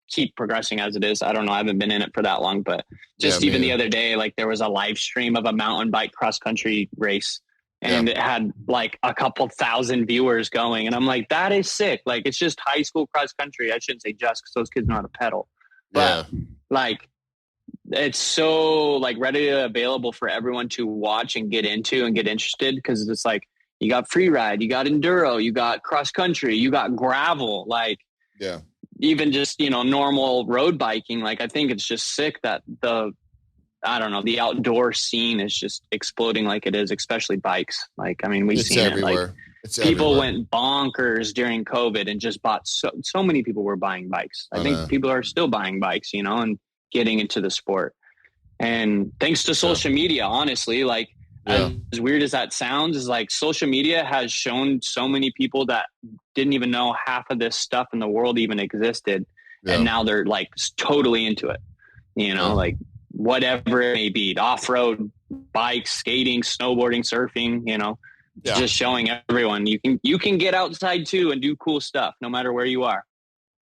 B: keep progressing as it is. I don't know. I haven't been in it for that long, but just even the other day, like there was a live stream of a mountain bike cross country race, and it had like a couple thousand viewers going. And I'm like, that is sick. Like, it's just high school cross country. I shouldn't say just, because those kids know how to pedal. But like, it's so like readily available for everyone to watch and get into and get interested, because it's like, you got free ride, you got enduro, you got cross country, you got gravel, like even just, normal road biking. Like, I think it's just sick that the outdoor scene is just exploding like it is, especially bikes. Like, I mean, we've seen everywhere. It. Like, people went bonkers during COVID and just bought so many people were buying bikes. I think people are still buying bikes, and getting into the sport. And thanks to social media, honestly, like, as weird as that sounds, is like social media has shown so many people that didn't even know half of this stuff in the world even existed. And now they're like totally into it, like whatever it may be, off-road, bikes, skating, snowboarding, surfing, just showing everyone you can get outside too and do cool stuff no matter where you are.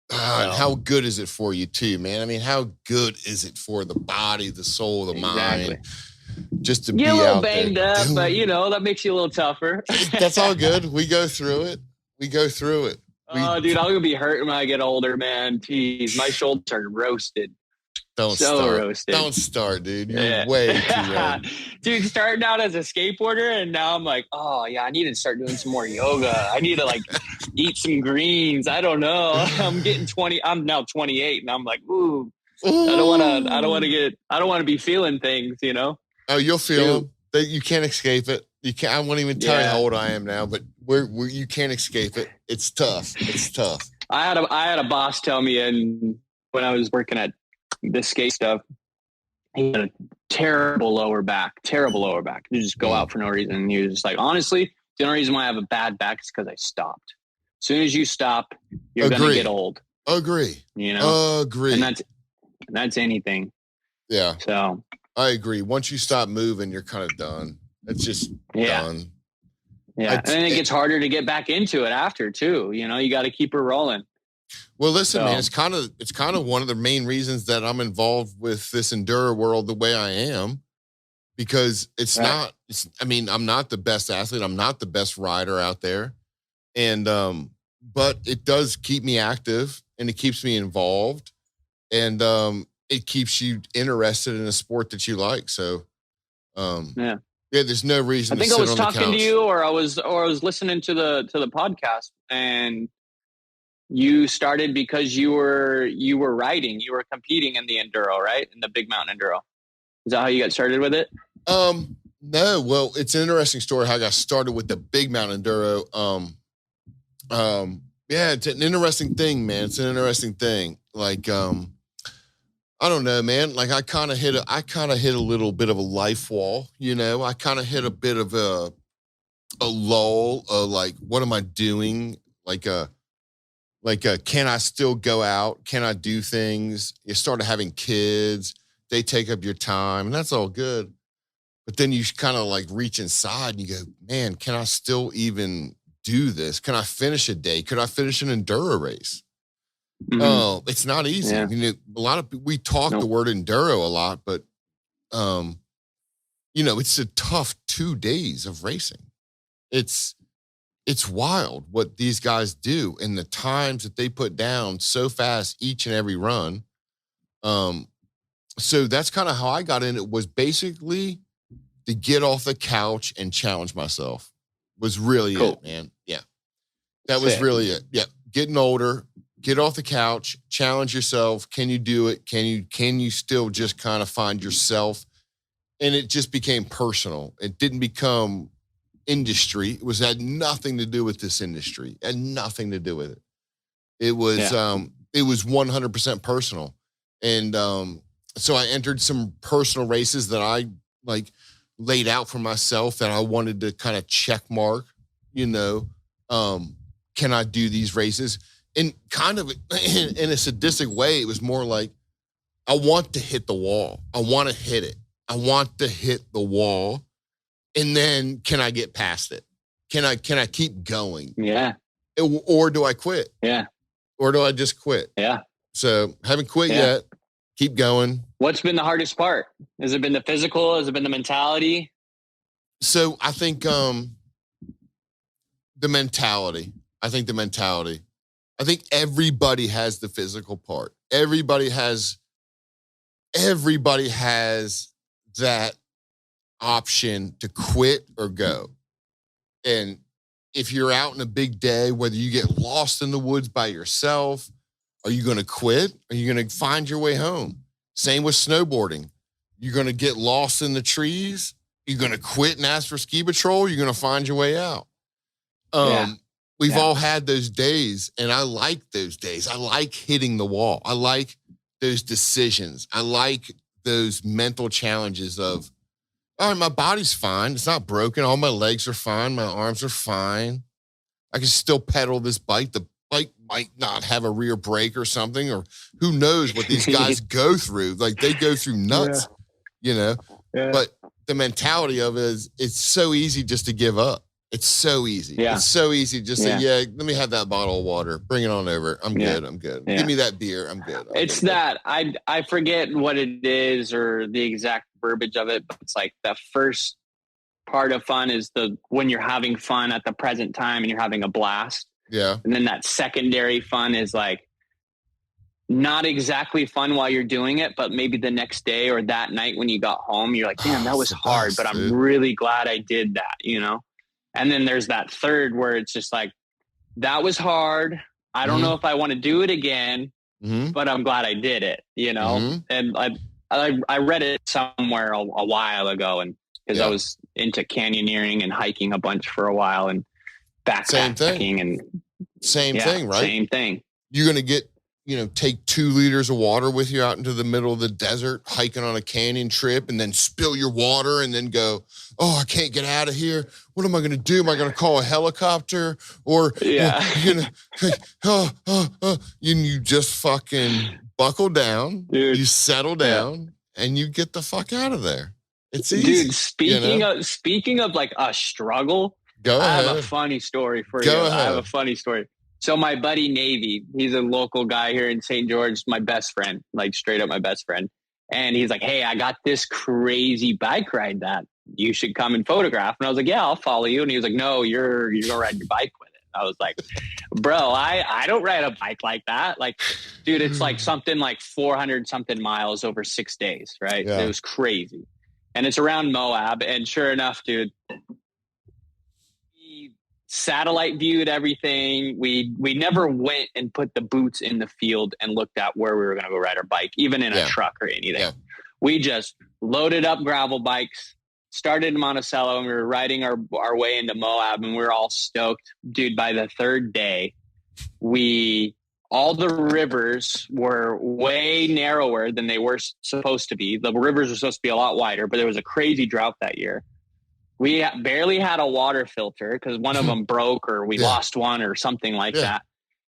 A: And how good is it for you too, man? I mean, how good is it for the body, the soul, the mind? Just to be out there. You're a little banged up,
B: but that makes you a little tougher.
A: That's all good. We go through it. Dude,
B: I'm gonna be hurting when I get older, man. Jeez, my shoulders are roasted. Roasted.
A: Don't start, dude. You're way too young.
B: Dude, starting out as a skateboarder, and now I'm like, I need to start doing some more yoga. I need to like eat some greens. I don't know. I'm getting 20. I'm now 28, and I'm like, ooh. I don't want to be feeling things,
A: Oh, you'll feel them. You can't escape it. You can't. I won't even tell you how old I am now, but you can't escape it. It's tough.
B: I had a boss tell me, and when I was working at the skate stuff, he had a terrible lower back. You just go out for no reason. And he was just like, honestly, the only reason why I have a bad back is because I stopped. As soon as you stop, you're gonna get old.
A: Agree. Agree.
B: And that's anything.
A: Yeah.
B: So
A: I agree. Once you stop moving, you're kind of done. It's just done.
B: Yeah. And then it gets harder to get back into it after too. You got to keep her rolling.
A: Well, listen, man, it's kind of one of the main reasons that I'm involved with this enduro world the way I am. because it's
B: Right.
A: not, I mean, I'm not the best athlete. I'm not the best rider out there. And, but it does keep me active and it keeps me involved and, it keeps you interested in a sport that you like. So, yeah, there's no reason
B: I think
A: to
B: I
A: sit
B: was
A: on the
B: talking to
A: couch.
B: you or I was listening to the podcast, and you started because you were riding, you were competing in the enduro, right? In the Big Mountain Enduro. Is that how you got started with it?
A: No, well, it's an interesting story how I got started with the Big Mountain Enduro. Yeah, it's an interesting thing, man. It's an interesting thing. Like, I don't know, man. Like I kind of hit a little bit of a life wall, you know. I kind of hit a bit of a lull of like, what am I doing? Can I still go out? Can I do things? You started having kids. They take up your time, and that's all good. But then you kind of like reach inside and you go, man, can I still even do this? Can I finish a day? Could I finish an enduro race?
B: Mm-hmm.
A: Oh, it's not easy.
B: Yeah.
A: I mean, a lot of we talk the word enduro a lot, but you know, it's a tough 2 days of racing. It's wild what these guys do and the times that they put down so fast each and every run. So that's kind of how I got in. It was basically to get off the couch and challenge myself was really it, man. Yeah. That was really it. Yeah. Getting older, get off the couch, challenge yourself. Can you do it? Can you still just kind of find yourself? And it just became personal. It didn't become industry. It had nothing to do with this industry. It had nothing to do with it. It was 100% personal. And so I entered some personal races that I like laid out for myself that I wanted to kind of check mark, you know, can I do these races? And kind of in a sadistic way, it was more like, I want to hit the wall. I want to hit it. I want to hit the wall. And then can I get past it? Can I keep going?
B: Yeah.
A: Or do I quit?
B: Yeah.
A: Or do I just quit?
B: Yeah.
A: So haven't quit yet. Keep going.
B: What's been the hardest part? Has it been the physical? Has it been the mentality?
A: So I think the mentality. I think everybody has the physical part. Everybody has that option to quit or go. And if you're out in a big day, whether you get lost in the woods by yourself, are you going to quit? Are you going to find your way home? Same with snowboarding. You're going to get lost in the trees. You're going to quit and ask for ski patrol. You're going to find your way out. We've all had those days, and I like those days. I like hitting the wall. I like those decisions. I like those mental challenges of, all right, my body's fine. It's not broken. All my legs are fine. My arms are fine. I can still pedal this bike. The bike might not have a rear brake or something, or who knows what these guys go through. Like they go through nuts, you know, but the mentality of it is it's so easy just to give up. It's so easy. Yeah. It's so easy. Just say, let me have that bottle of water. Bring it on over. I'm good. I'm good. Yeah. Give me that beer. I'm good.
B: It's that I forget what it is or the exact verbiage of it, but it's like the first part of fun is when you're having fun at the present time and you're having a blast.
A: Yeah.
B: And then that secondary fun is like not exactly fun while you're doing it, but maybe the next day or that night when you got home, you're like, damn, that was hard, but I'm really glad I did that, you know? And then there's that third where it's just like, that was hard. I don't know if I want to do it again, but I'm glad I did it, you know? And I read it somewhere a while ago, and because I was into canyoneering and hiking a bunch for a while and backpacking
A: Same thing, right?
B: Same thing.
A: You're going to get, take 2 liters of water with you out into the middle of the desert, hiking on a canyon trip, and then spill your water and then go, oh, I can't get out of here. What am I going to do? Am I going to call a helicopter? Or, and you just fucking buckle down, dude. You settle down, and you get the fuck out of there. It's easy.
B: Dude, speaking of like a struggle,
A: go ahead.
B: I have a funny story for you. I have a funny story. So my buddy Navy, he's a local guy here in St. George, my best friend, like straight up my best friend. And he's like, hey, I got this crazy bike ride that you should come and photograph. And I was like, yeah, I'll follow you. And he was like, no, you're going to ride your bike with it. I was like, bro, I don't ride a bike like that. Like, dude, it's like something like 400 something miles over 6 days, right?
A: Yeah.
B: It was crazy. And it's around Moab. And sure enough, dude, we satellite viewed everything. We never went and put the boots in the field and looked at where we were going to go ride our bike, even in a truck or anything. Yeah. We just loaded up gravel bikes, started in Monticello, and we were riding our way into Moab, and we were all stoked. Dude, by the third day, all the rivers were way narrower than they were supposed to be. The rivers were supposed to be a lot wider, but there was a crazy drought that year. We barely had a water filter because one of them broke, or we lost one or something like that.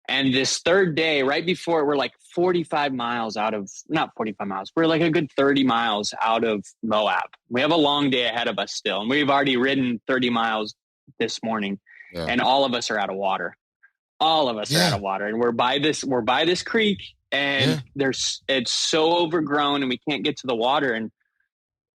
B: And this third day, right before, we're like 45 miles out of, not 45 miles, we're like a good 30 miles out of Moab. We have a long day ahead of us still. And we've already ridden 30 miles this morning, and all of us are out of water. All of us are out of water. And we're by this creek, and it's so overgrown and we can't get to the water. And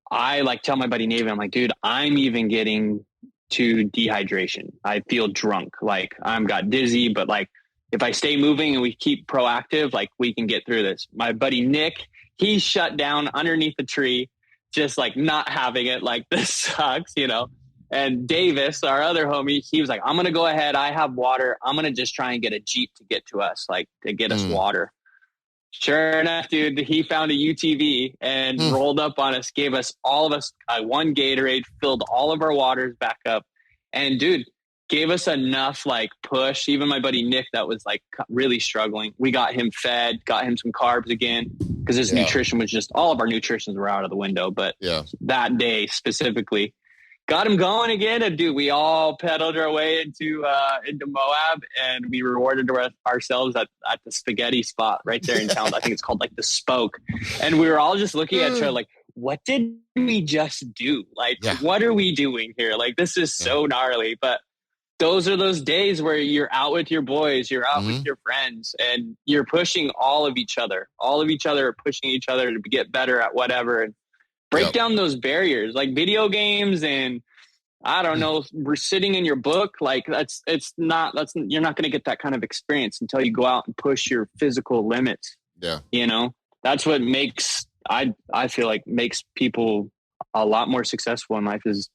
B: I like tell my buddy Navy, I'm like, dude, I'm even getting to dehydration. I feel drunk. Like I'm got dizzy, but like, if I stay moving and we keep proactive, like we can get through this. My buddy Nick, he's shut down underneath a tree, just like not having it. Like, this sucks, you know? And Davis, our other homie, he was like, I'm going to go ahead. I have water. I'm going to just try and get a Jeep to get to us, like to get us water. Sure enough, dude, he found a UTV and rolled up on us, gave us all of us one Gatorade, filled all of our waters back up. And dude, gave us enough like push. Even my buddy Nick, that was like really struggling, we got him fed, got him some carbs again, because his nutrition was just, all of our nutritions were out of the window. But that day specifically got him going again. And dude, we all pedaled our way into Moab, and we rewarded ourselves at the spaghetti spot right there in town. I think it's called like the Spoke. And we were all just looking at each other like, what did we just do? Like, what are we doing here? Like, this is so gnarly. But those are those days where you're out with your boys, you're out with your friends, and you're pushing all of each other. All of each other are pushing each other to get better at whatever, and break down those barriers, like video games. And I don't know, we're sitting in your book. Like you're not going to get that kind of experience until you go out and push your physical limits. Yeah. You know, that's what makes, I feel like makes people a lot more successful in life, is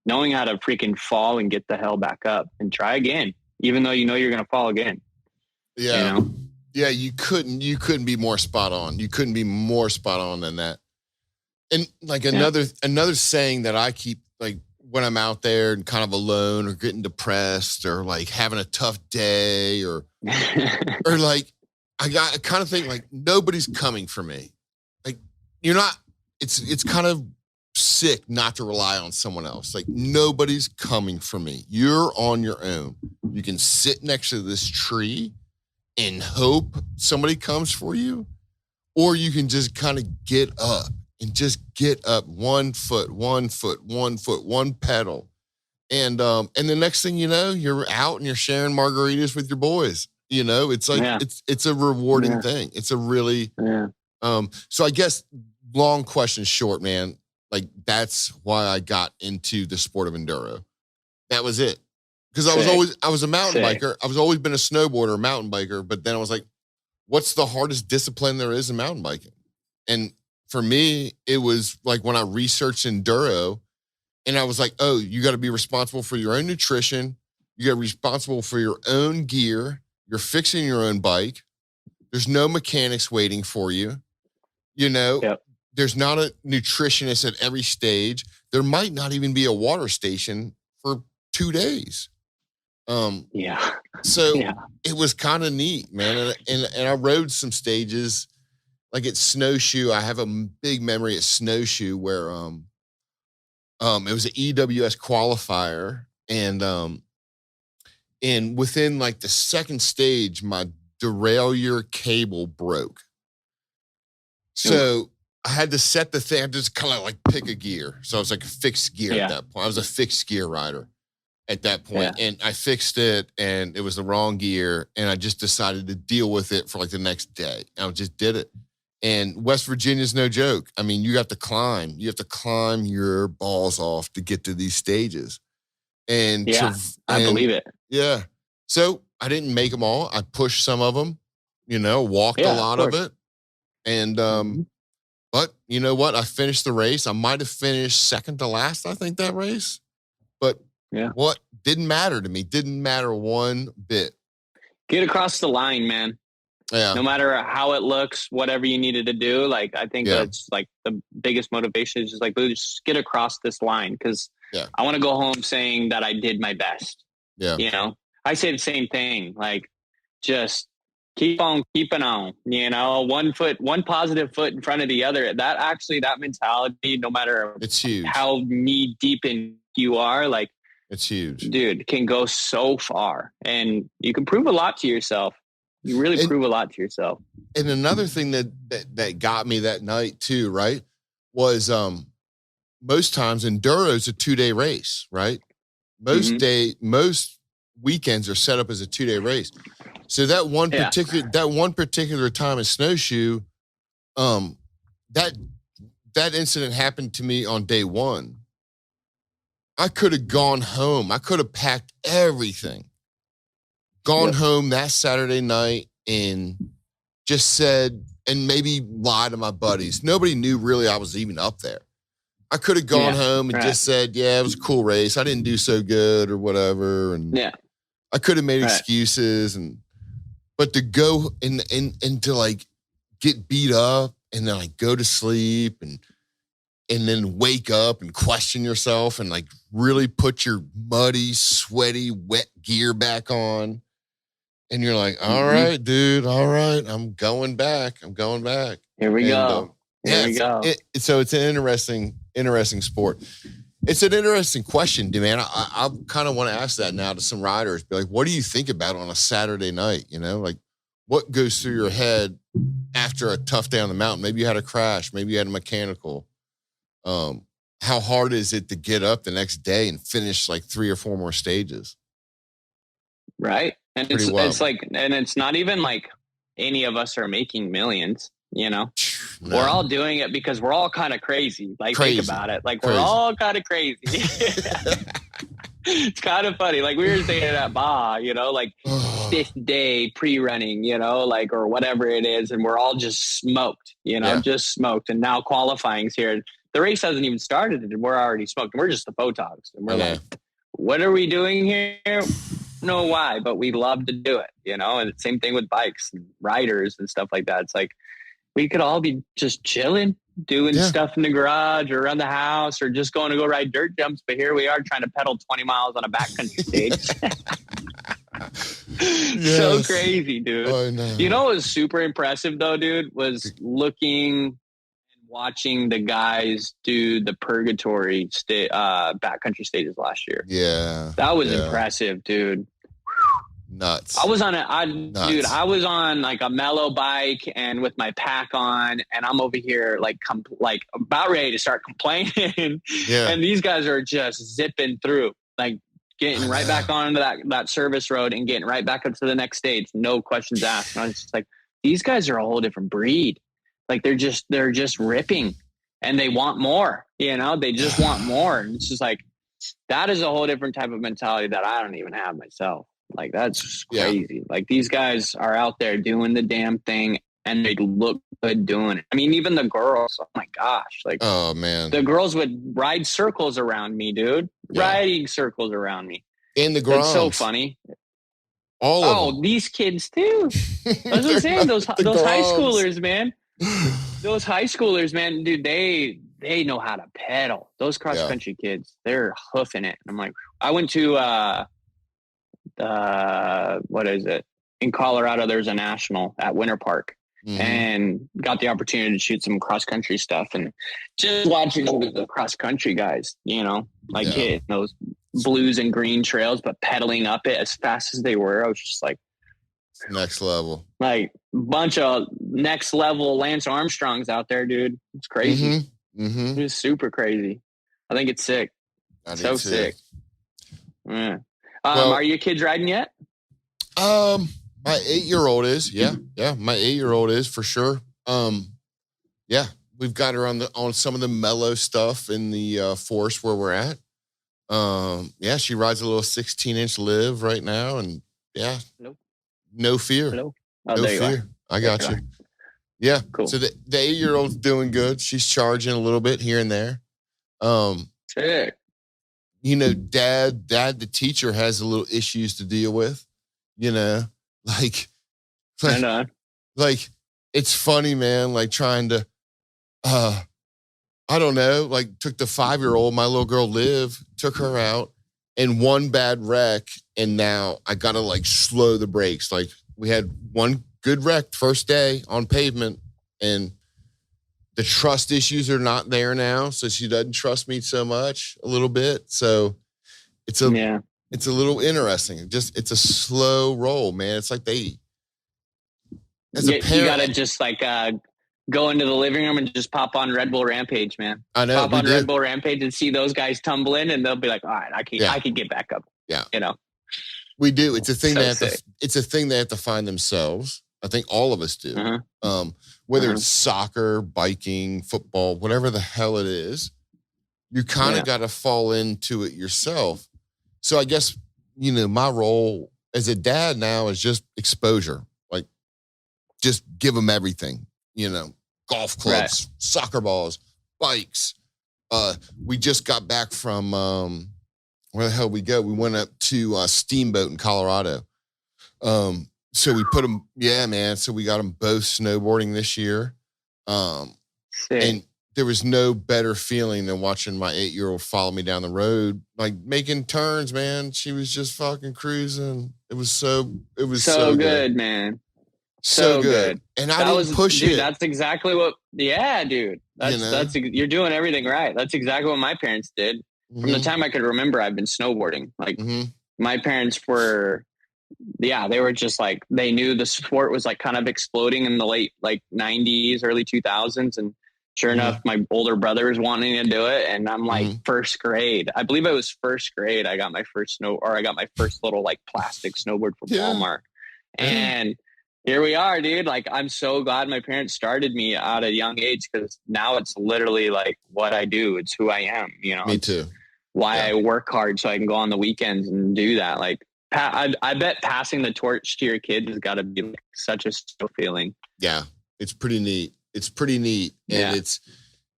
B: knowing how to freaking fall and get the hell back up and try again, even though you know you're going to fall again.
A: Yeah.
B: You know?
A: Yeah. You couldn't be more spot on. You couldn't be more spot on than that. And like another saying that I keep, like when I'm out there and kind of alone or getting depressed or like having a tough day or like, I kind of think like nobody's coming for me. Like you're not, it's kind of sick not to rely on someone else. Like nobody's coming for me. You're on your own. You can sit next to this tree and hope somebody comes for you, or you can just kind of get up and just get up 1 foot, 1 foot, 1 foot, one pedal. And the next thing you know, you're out and you're sharing margaritas with your boys. You know, it's like, it's a rewarding thing. It's a really, so I guess long question short, man. Like that's why I got into the sport of enduro. That was it. Because I was a mountain biker. I was always been a snowboarder, mountain biker. But then I was like, what's the hardest discipline there is in mountain biking? And for me, it was like when I researched enduro, and I was like, oh, you got to be responsible for your own nutrition. You got to be responsible for your own gear. You're fixing your own bike. There's no mechanics waiting for you. You know, there's not a nutritionist at every stage. There might not even be a water station for 2 days. So it was kind of neat, man. And I rode some stages like at Snowshoe. I have a big memory at Snowshoe where it was an EWS qualifier, and within like the second stage, my derailleur cable broke. So I had to set the thing. I just kind of like pick a gear. So I was like a fixed gear at that point. I was a fixed gear rider at that point. And I fixed it, and it was the wrong gear. And I just decided to deal with it for like the next day. And I just did it. And West Virginia's no joke. I mean, you have to climb your balls off to get to these stages. And
B: I believe it.
A: Yeah. So I didn't make them all. I pushed some of them, walked a lot of it. And, but you know what? I finished the race. I might have finished second to last, I think, that race. But what didn't matter to me, didn't matter one bit.
B: Get across the line, man.
A: Yeah.
B: No matter how it looks, whatever you needed to do, like, I think that's like the biggest motivation is just like, just get across this line. Because I want to go home saying that I did my best.
A: Yeah.
B: I say the same thing, like, just keep on keeping on, one positive foot in front of the other. That mentality, no matter
A: it's huge.
B: How knee deep in you are, like,
A: it's huge,
B: dude, can go so far, and you can prove a lot to yourself. You really prove a lot to yourself.
A: And another thing that got me that night too, right, was most times Enduro's a 2-day race, right? Most weekends are set up as a 2-day race. So that one particular time in snowshoe, that incident happened to me on day 1. I could have gone home. I could have packed everything, gone home that Saturday night and just said, and maybe lie to my buddies. Nobody knew really I was even up there. I could have gone home and just said, it was a cool race. I didn't do so good or whatever. And I could have made excuses, but to go and to like get beat up and then like go to sleep and then wake up and question yourself and like really put your muddy, sweaty, wet gear back on. And you're like, all right, dude, all right, I'm going back.
B: Here we go. Here we go.
A: So it's an interesting sport. It's an interesting question, dude, man. I kind of want to ask that now to some riders. Be like, what do you think about on a Saturday night? Like what goes through your head after a tough day on the mountain? Maybe you had a crash. Maybe you had a mechanical. How hard is it to get up the next day and finish like 3 or 4 more stages?
B: Right. And it's like, and it's not even like any of us are making millions, No. We're all doing it because we're all kind of crazy. Like, think about it. Like, we're all kind of crazy. It's kind of funny. Like, we were saying at Baja, like 5th day pre-running, like, or whatever it is. And we're all just smoked, just smoked. And now qualifying's here. The race hasn't even started and we're already smoked. And we're just the photogs. And we're like, what are we doing here? Know why, but we love to do it, and the same thing with bikes and riders and stuff like that. It's like we could all be just chilling, doing stuff in the garage or around the house or just going to go ride dirt jumps, but here we are trying to pedal 20 miles on a backcountry stage. So crazy, dude.
A: Oh, no.
B: What was super impressive though, dude, was looking and watching the guys do the purgatory backcountry stages last year. That was impressive, dude.
A: Nuts.
B: I was on like a mellow bike and with my pack on, and I'm over here like about ready to start complaining. And these guys are just zipping through, like getting right back onto that service road and getting right back up to the next stage. No questions asked. And I was just like, these guys are a whole different breed. Like they're just ripping and they want more, they just want more. And it's just like, that is a whole different type of mentality that I don't even have myself. Like, that's crazy. Like, these guys are out there doing the damn thing and they look good doing it. I mean, even the girls, oh my gosh. Like,
A: oh man, the
B: girls would ride circles around me, dude. Riding circles around me.
A: In the grounds.
B: It's so funny.
A: All of them.
B: These kids too. I was saying, those high schoolers, man. Those high schoolers, man, dude, they know how to pedal. Those cross country kids, they're hoofing it. I'm like, I went to what is it? In Colorado, there's a national at Winter Park, and got the opportunity to shoot some cross country stuff, and just watching the cross country guys, hitting those blues and green trails, but pedaling up it as fast as they were. I was just like,
A: next level,
B: like bunch of next level Lance Armstrongs out there, dude. It's crazy. It's super crazy. I think it's sick. So sick. Yeah. Are your kids riding yet?
A: My 8-year-old is, my 8-year-old is for sure. Yeah, we've got her on some of the mellow stuff in the force where we're at. Yeah, she rides a little 16-inch live right now, and yeah,
B: Hello.
A: no fear,
B: Hello. Oh,
A: no
B: there you are.
A: fear. I got
B: There
A: you.
B: you are.
A: Yeah.
B: Cool.
A: So the 8-year-old's doing good. She's charging a little bit here and there.
B: Sick.
A: You know, dad, the teacher has a little issues to deal with. You know, like it's funny, man. Like trying to, I don't know, like took the 5-year-old, my little girl Liv, took her out, and one bad wreck, and now I gotta like slow the brakes. Like we had one good wreck first day on pavement, and the trust issues are not there now, so she doesn't trust me so much a little bit. So it's a little interesting. It's a slow roll, man. It's like as a parent,
B: you gotta just like go into the living room and just pop on Red Bull Rampage, man.
A: I know.
B: Pop on Red Bull Rampage and see those guys tumble in, and they'll be like, "All right, I can get back up."
A: Yeah,
B: you know.
A: We do. It's a thing
B: So
A: it's a thing they have to find themselves. I think all of us do.
B: Uh-huh.
A: Whether it's soccer, biking, football, whatever the hell it is, you kind of got to fall into it yourself. So I guess, you know, my role as a dad now is just exposure. Like, just give them everything, you know, golf clubs, soccer balls, bikes. We just got back from, where the hell we go? We went up to Steamboat in Colorado. So we put them, man. So we got them both snowboarding this year. And there was no better feeling than watching my 8-year-old follow me down the road, like making turns, man. She was just fucking cruising. It was so good,
B: man.
A: So good. And I didn't push it.
B: That's exactly what, dude. That's you're doing everything right. That's exactly what my parents did. From the time I could remember, I've been snowboarding. Like my parents were, they were just like, they knew the sport was like kind of exploding in the late like 90s, early 2000s. And sure enough, my older brother was wanting to do it. And I'm like first grade. I believe it was first grade. I got my first little like plastic snowboard from Walmart. And here we are, dude. Like, I'm so glad my parents started me at a young age, because now it's literally like what I do. It's who I am, you know.
A: Me too.
B: Why I work hard so I can go on the weekends and do that. Like, I bet passing the torch to your kids has got to be like such a special feeling. Yeah,
A: it's pretty neat. And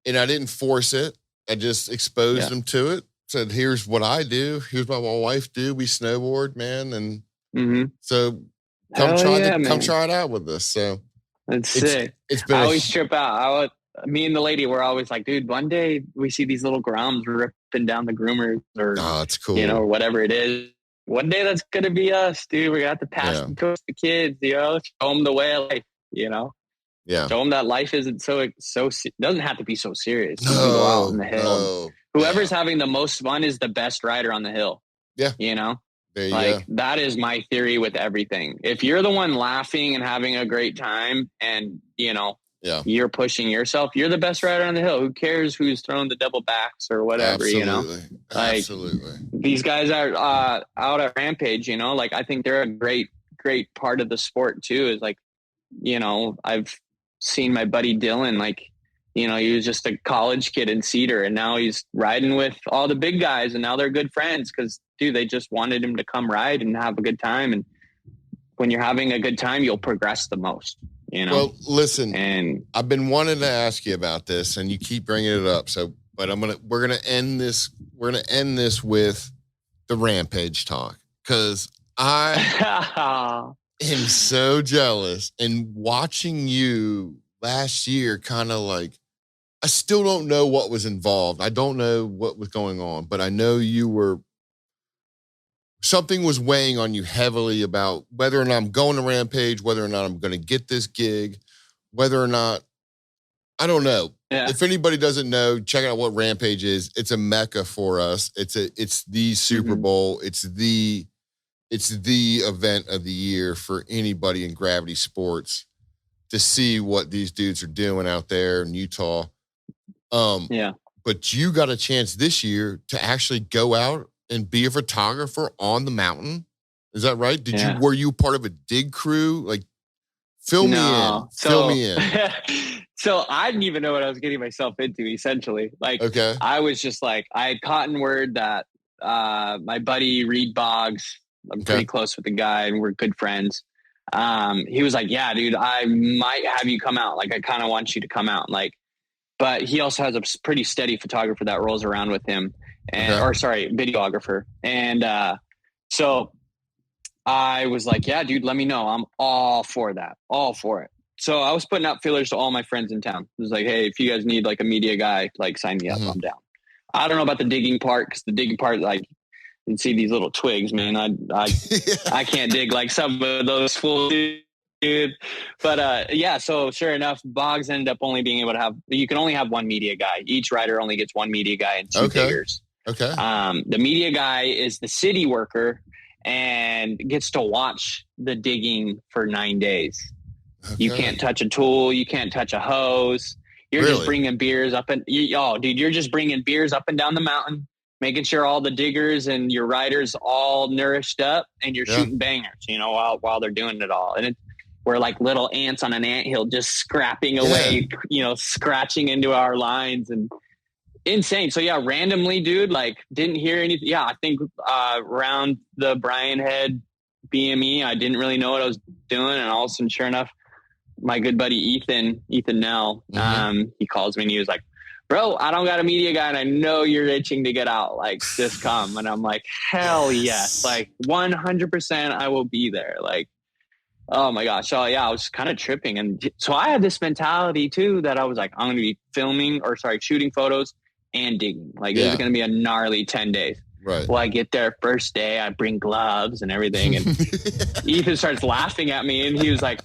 A: and I didn't force it. I just exposed them to it. Said, here's what I do. Here's what my wife do. We snowboard, man. And so come try it out with us. So
B: it's sick. I always trip out. Me and the lady were always like, dude, one day we see these little groms ripping down the groomers or,
A: it's cool.
B: You know, or whatever it is. One day that's going to be us, dude. We're going to have to pass them to the kids, you know, show them the way of life, you know?
A: Yeah.
B: Show them that life isn't so doesn't have to be so serious. You can go out on the hill. Whoever's having the most fun is the best rider on the hill.
A: Yeah.
B: You know?
A: There you go.
B: That is my theory with everything. If you're the one laughing and having a great time and, you know, you're pushing yourself, you're the best rider on the hill. Who cares who's throwing the double backs or whatever, you know? Like,
A: absolutely.
B: These guys are out at Rampage, you know? Like, I think they're a great part of the sport too. Is like, you know, I've seen my buddy Dylan, like, you know, he was just a college kid in Cedar, and now he's riding with all the big guys, and now they're good friends because, dude, they just wanted him to come ride and have a good time. And when you're having a good time, you'll progress the most, you know?
A: Well, listen, and I've been wanting to ask you about this, and you keep bringing it up. So, but we're going to end this with the Rampage talk, because I am so jealous. And watching you last year, kind of like, I still don't know what was involved. I don't know what was going on, but I know something was weighing on you heavily about whether or not I'm going to Rampage, whether or not I'm going to get this gig, whether or not, I don't know. Yeah. If anybody doesn't know, check out what Rampage is. It's a mecca for us. It's the Super Bowl. It's the event of the year for anybody in gravity sports to see what these dudes are doing out there in Utah. But you got a chance this year to actually go out and be a photographer on the mountain. Is that right? Were you part of a dig crew? Like, fill me in.
B: So I didn't even know what I was getting myself into, essentially. Like,
A: Okay.
B: I was just like, I had gotten word that my buddy Reed Boggs, I'm pretty close with the guy and we're good friends. He was like, yeah, dude, I might have you come out. Like, I kind of want you to come out. Like, but he also has a pretty steady photographer that rolls around with him, and videographer. And so I was like, yeah, dude, let me know. I'm all for that. All for it. So I was putting out feelers to all my friends in town. It was like, hey, if you guys need like a media guy, like sign me up. I'm down. I don't know about the digging part, because the digging part, like, you can see these little twigs, man. I can't dig like some of those fools, dude. But yeah, so sure enough, Boggs ended up only being able to you can only have one media guy. Each rider only gets one media guy and two diggers.
A: Okay.
B: The media guy is the city worker and gets to watch the digging for 9 days. Okay. You can't touch a tool. You can't touch a hose. You're just bringing beers up you're just bringing beers up and down the mountain, making sure all the diggers and your riders all nourished up, and you're shooting bangers, while they're doing it all. And we're like little ants on an anthill, just scrapping away, scratching into our lines, and insane. So yeah, randomly, dude, like didn't hear anything. Yeah, I think around the Brian Head BME, I didn't really know what I was doing, and all of a sudden, sure enough, my good buddy Ethan Nell, he calls me and he was like, bro, I don't got a media guy and I know you're itching to get out. Like, just come. And I'm like, hell yes. Like 100% I will be there. Like, oh my gosh. So yeah, I was kind of tripping. And so I had this mentality too, that I was like, I'm going to be shooting photos and digging. Like, this is going to be a gnarly 10 days.
A: Right.
B: Well, I get there first day, I bring gloves and everything. And Ethan starts laughing at me and he was like,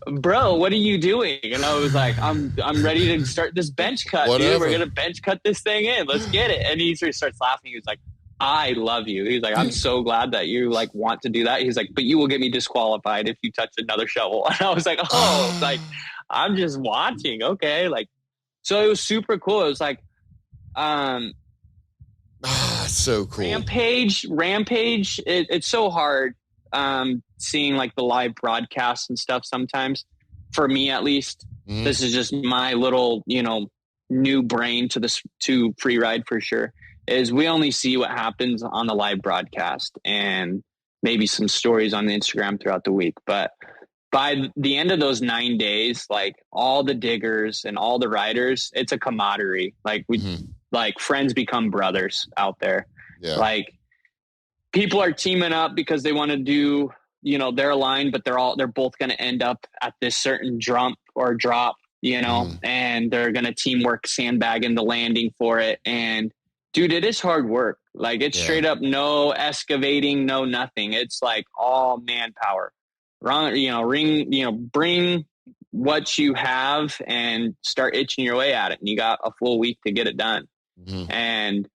B: bro, what are you doing? And I was like, I'm ready to start this bench cut, dude. We're gonna bench cut this thing in. Let's get it. And he starts laughing. He was like, I love you. He's like, I'm so glad that you like want to do that. He's like, but you will get me disqualified if you touch another shovel. And I was like, like, I'm just watching. Okay. Like, so it was super cool. It was like,
A: so cool.
B: Rampage. It's so hard. Seeing like the live broadcasts and stuff sometimes, for me at least. This is just my little, new brain to free ride for sure, is we only see what happens on the live broadcast and maybe some stories on the Instagram throughout the week. But by the end of those 9 days, like all the diggers and all the riders, it's a camaraderie. Like like friends become brothers out there. Yeah. Like, people are teaming up because they want to do, their line, but they're both going to end up at this certain jump or drop, and they're going to teamwork, sandbagging the landing for it. And dude, it is hard work. Like, it's straight up no excavating, no nothing. It's like all manpower. Bring what you have and start itching your way at it. And you got a full week to get it done. And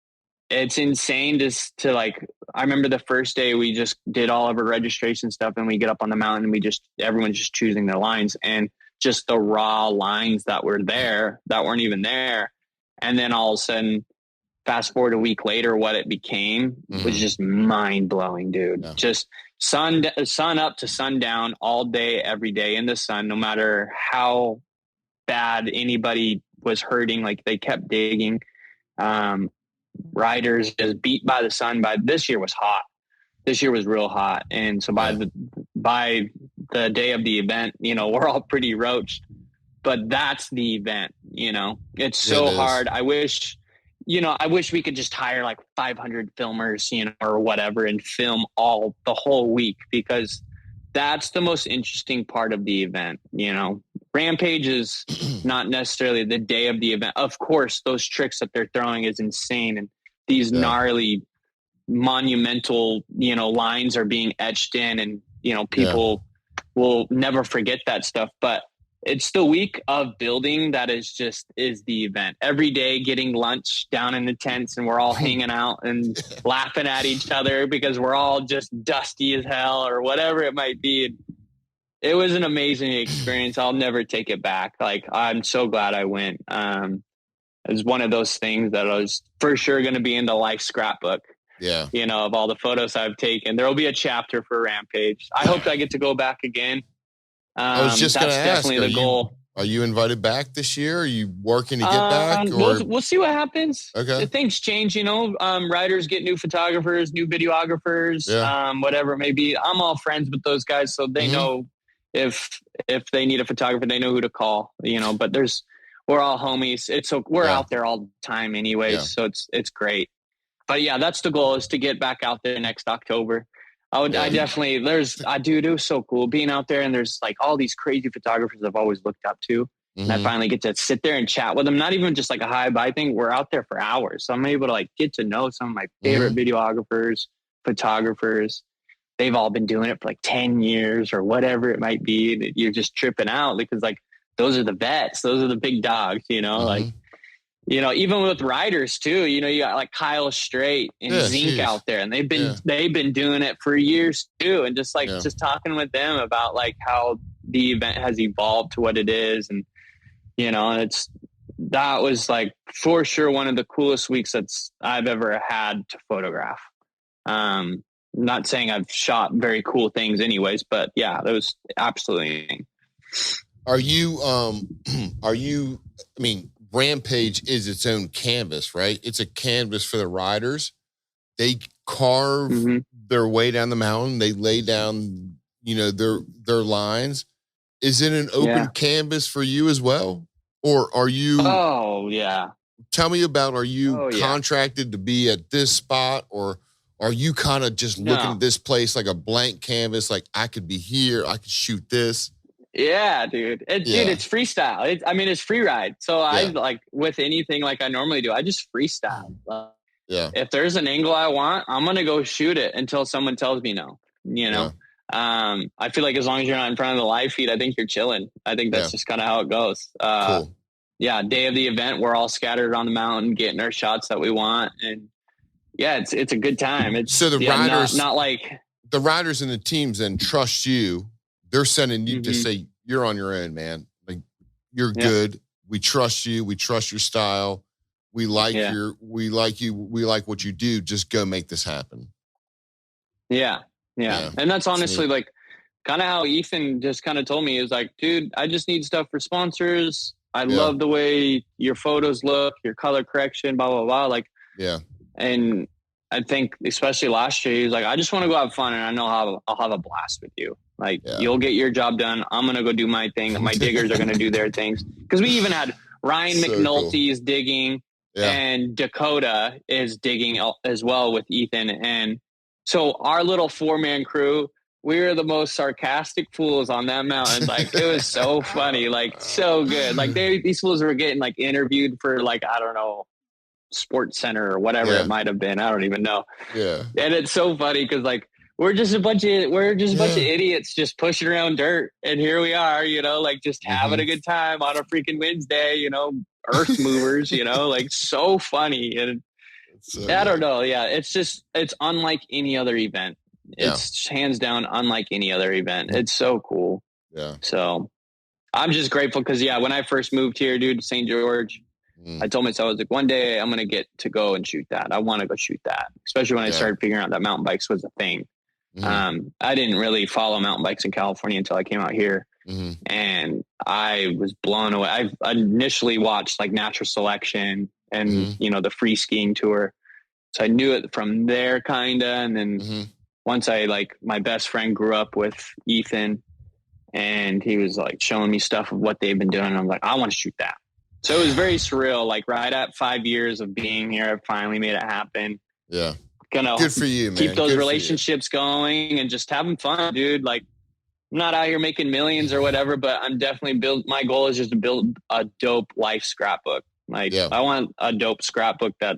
B: it's insane to like, I remember the first day we just did all of our registration stuff and we get up on the mountain and everyone's just choosing their lines, and just the raw lines that were there that weren't even there. And then all of a sudden, fast forward a week later, what it became was just mind blowing, dude. Yeah. Just sun up to sundown all day, every day in the sun, no matter how bad anybody was hurting, like they kept digging. Riders just beat by the sun. This year was hot. This year was real hot. And so by the day of the event, we're all pretty roached, but that's the event, it's so hard. I wish we could just hire like 500 filmers, or whatever, and film the whole week, because that's the most interesting part of the event. Rampage is not necessarily the day of the event. Of course, those tricks that they're throwing is insane. And these gnarly, monumental, lines are being etched in, and, people will never forget that stuff. But it's the week of building that is the event. Every day getting lunch down in the tents, and we're all hanging out and laughing at each other because we're all just dusty as hell or whatever it might be. And it was an amazing experience. I'll never take it back. Like, I'm so glad I went. It was one of those things that I was for sure going to be in the life scrapbook. Yeah. Of all the photos I've taken. There will be a chapter for Rampage. I hope I get to go back again.
A: I was just going to ask,
B: definitely the goal.
A: Are you invited back this year? Are you working to get back? Or
B: we'll see what happens.
A: Okay.
B: Things change, riders get new photographers, new videographers, whatever it may be. I'm all friends with those guys, so they know if they need a photographer, they know who to call, but we're all homies. We're out there all the time anyways. So it's great. But yeah, that's the goal, is to get back out there next October. I definitely, dude, it was so cool being out there, and there's like all these crazy photographers I've always looked up to. And I finally get to sit there and chat with them. Not even just like a hi bye thing. We're out there for hours. So I'm able to like get to know some of my favorite videographers, photographers. They've all been doing it for like 10 years or whatever it might be. And you're just tripping out because like, those are the vets. Those are the big dogs, like, even with riders too, you got like Kyle Strait and Zink out there, and they've been doing it for years too. And just like, just talking with them about like how the event has evolved to what it is. And, that was like for sure one of the coolest weeks I've ever had to photograph. Not saying I've shot very cool things anyways, but yeah, that was absolutely.
A: Are you, Rampage is its own canvas, right? It's a canvas for the riders. They carve their way down the mountain. They lay down, their lines. Is it an open canvas for you as well? Or are you?
B: Oh, yeah.
A: Tell me about, are you contracted to be at this spot, or are you kind of just looking at this place like a blank canvas? Like, I could be here. I could shoot this.
B: Yeah, dude. Dude, it's freestyle. It's free ride. So I like with anything like I normally do, I just freestyle. If there's an angle I want, I'm going to go shoot it until someone tells me no, I feel like as long as you're not in front of the live feed, I think you're chilling. I think that's just kind of how it goes.
A: Cool.
B: Yeah. Day of the event, we're all scattered on the mountain, getting our shots that we want. And it's a good time. It's
A: so the riders,
B: not like
A: the riders and the teams then trust you. They're sending you to say, you're on your own, man. Like, you're good. We trust you. We trust your style. We like we like you. We like what you do. Just go make this happen. Yeah.
B: And that's honestly like kind of how Ethan just kind of told me, is like, dude, I just need stuff for sponsors. I love the way your photos look, your color correction, blah, blah, blah. Like, and I think especially last year, he was like, I just want to go have fun, and I know I'll have a blast with you. Like, you'll get your job done. I'm going to go do my thing. My diggers are going to do their things. Because we even had Ryan McNulty is digging, and Dakota is digging as well with Ethan. And so our little 4-man crew, we were the most sarcastic fools on that mountain. Like, it was so funny, like so good. Like these fools were getting like interviewed for like, I don't know, Sports Center or whatever it might have been. I don't even know. Yeah. And it's so funny because like, we're just a bunch of idiots just pushing around dirt. And here we are, like just having a good time on a freaking Wednesday, earth movers, like so funny. And I don't know. Yeah. It's unlike any other event. It's hands down unlike any other event. It's so cool. Yeah. So I'm just grateful because when I first moved here, dude, to St. George, I told myself, I was like, one day I'm going to get to go and shoot that. I want to go shoot that, especially when I started figuring out that mountain bikes was a thing. I didn't really follow mountain bikes in California until I came out here, and I was blown away. I initially watched like Natural Selection and, the free skiing tour. So I knew it from there kind of. And then once my best friend grew up with Ethan, and he was like showing me stuff of what they've been doing. And I'm like, I want to shoot that. So it was very surreal. Like right at 5 years of being here, I finally made it happen. Yeah. Good for you, man. Keep those relationships going and just having fun, dude. Like, I'm not out here making millions or whatever, but I'm definitely my goal is just to build a dope life scrapbook. Like, I want a dope scrapbook that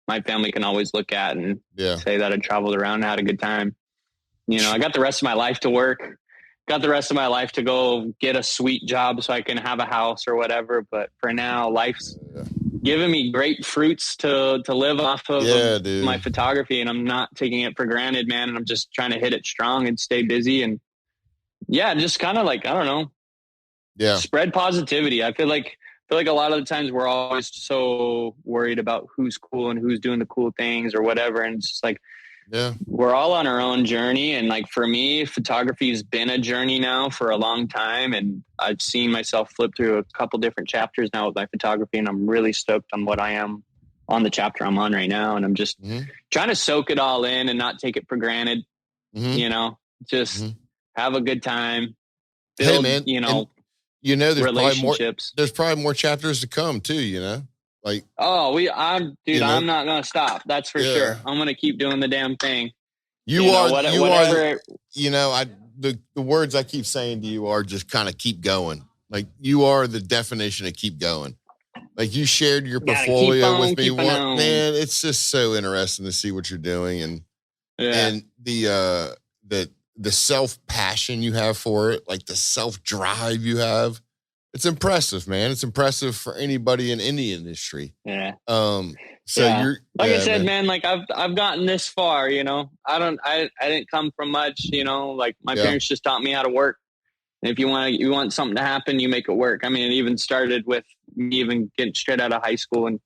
B: my family can always look at and say that I traveled around and had a good time. I got the rest of my life to work, got the rest of my life to go get a sweet job so I can have a house or whatever. But for now, life's giving me great fruits to live off of my photography, and I'm not taking it for granted, man. And I'm just trying to hit it strong and stay busy, and just kind of like, I don't know, spread positivity. I feel like a lot of the times we're always so worried about who's cool and who's doing the cool things or whatever, and it's just like,
A: Yeah.
B: we're all on our own journey. And like for me, photography has been a journey now for a long time. And I've seen myself flip through a couple different chapters now with my photography. And I'm really stoked on what I am on the chapter I'm on right now. And I'm just trying to soak it all in and not take it for granted, you know, just have a good time, build,
A: hey, man, there's
B: relationships.
A: There's probably more chapters to come too, like,
B: I'm not going to stop. That's for sure. I'm going to keep doing the damn thing.
A: The words I keep saying to you are just kind of keep going. Like you are the definition of keep going. Like you shared your portfolio with me. Man, it's just so interesting to see what you're doing and the self-passion you have for it, like the self-drive you have. It's impressive, man. It's impressive for anybody in any industry.
B: Yeah.
A: You're
B: like I said, man, like I've gotten this far, I didn't come from much, like my parents just taught me how to work. And if you want something to happen, you make it work. I mean, it even started with me even getting straight out of high school and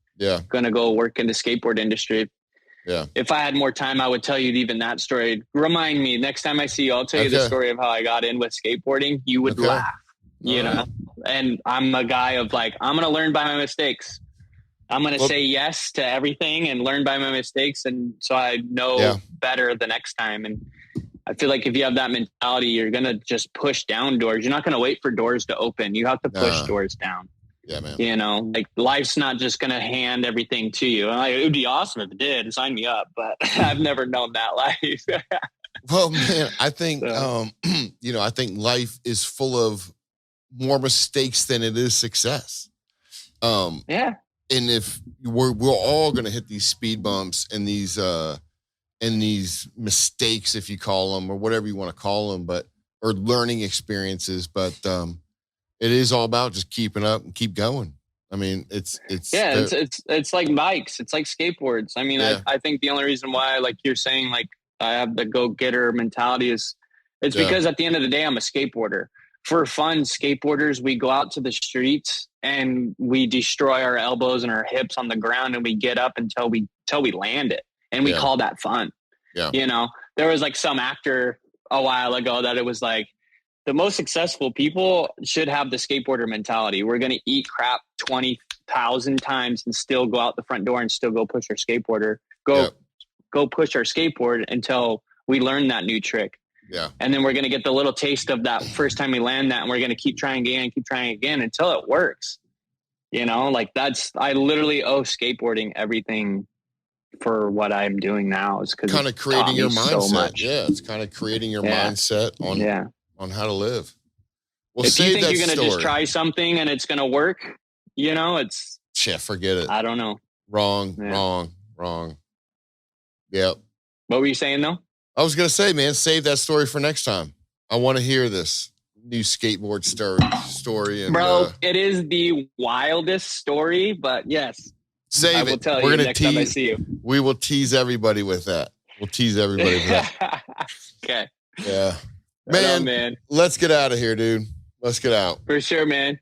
B: going to go work in the skateboard industry.
A: Yeah.
B: If I had more time, I would tell you even that story. Remind me next time I see you, I'll tell you the story of how I got in with skateboarding. You would laugh, know? And I'm a guy of like, I'm going to learn by my mistakes. I'm going to say yes to everything and learn by my mistakes. And so I know better the next time. And I feel like if you have that mentality, you're going to just push down doors. You're not going to wait for doors to open. You have to push doors down.
A: Yeah, man.
B: Like life's not just going to hand everything to you. It would be awesome if it did. Sign me up. But I've never known that life.
A: Well, man, I think, I think life is full of more mistakes than it is success. And if we're all going to hit these speed bumps and these mistakes, if you call them, or whatever you want to call them, or learning experiences, but it is all about just keeping up and keep going. I mean, it's
B: like bikes. It's like skateboards. I mean, I think the only reason why, like you're saying, like I have the go-getter mentality is it's because at the end of the day, I'm a skateboarder. For fun, skateboarders, we go out to the streets and we destroy our elbows and our hips on the ground and we get up until we land it. And we call that fun. Yeah. There was like some actor a while ago that it was like the most successful people should have the skateboarder mentality. We're going to eat crap 20,000 times and still go out the front door and still go push our skateboarder, go push our skateboard until we learn that new trick.
A: Yeah.
B: And then we're going to get the little taste of that first time we land that. And we're going to keep trying again until it works. Like I literally owe skateboarding everything for what I'm doing now is because
A: kind of creating your mindset.
B: So much.
A: Yeah. It's kind of creating your mindset on how to live. Well,
B: if you think you're going to just try something and it's going to work, it's
A: forget it.
B: I don't know.
A: Wrong. Yep.
B: What were you saying though?
A: I was going to say, man, save that story for next time. I want to hear this new skateboard story. And,
B: bro, it is the wildest story, but yes.
A: Save
B: I will
A: it.
B: tell you next time I see you.
A: We will tease everybody with that.
B: Okay.
A: Yeah.
B: Man,
A: let's get out of here, dude. Let's get out.
B: For sure, man.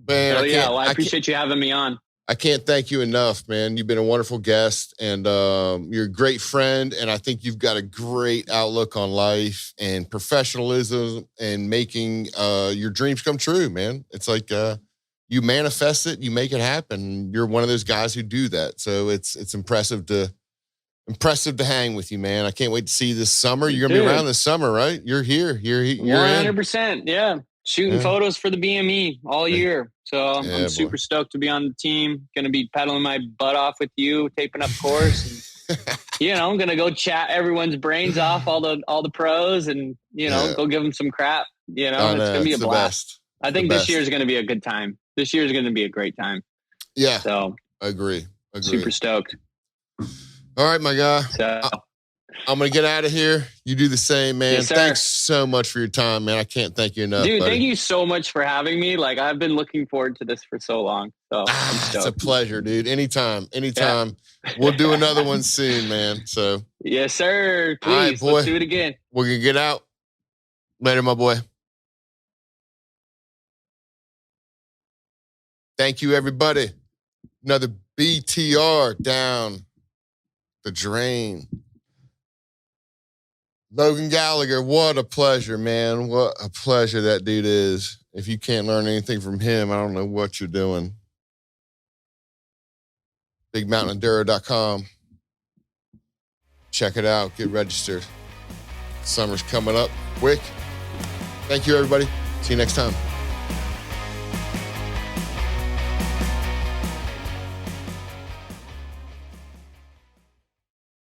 A: Man,
B: I appreciate you having me on.
A: I can't thank you enough, man. You've been a wonderful guest and you're a great friend. And I think you've got a great outlook on life and professionalism and making your dreams come true, man. It's like you manifest it, you make it happen. You're one of those guys who do that. So it's impressive to hang with you, man. I can't wait to see you this summer. You're going to be around this summer, right? You're here. You're
B: 100%. Yeah. Shooting photos for the BME all year. So I'm super stoked to be on the team. Going to be pedaling my butt off with you, taping up course. And, I'm going to go chat everyone's brains off, all the pros and, go give them some crap. It's going to be a blast. I think this year is going to be a good time. This year is going to be a great time.
A: Yeah.
B: So
A: I agree.
B: Super stoked.
A: All right, my guy. I'm going to get out of here. You do the same, man.
B: Yes,
A: thanks so much for your time, man. I can't thank you enough.
B: Dude,
A: buddy.
B: Thank you so much for having me. Like, I've been looking forward to this for so long. So
A: it's a pleasure, dude. Anytime. Yeah. We'll do another one soon, man. So
B: yes, sir. Please,
A: all right, boy.
B: Let's do it again.
A: We're going to get out. Later, my boy. Thank you, everybody. Another BTR down the drain. Logan Gallagher, what a pleasure, man. What a pleasure that dude is. If you can't learn anything from him, I don't know what you're doing. BigMountainEnduro.com. Check it out. Get registered. Summer's coming up quick. Thank you, everybody. See you next time.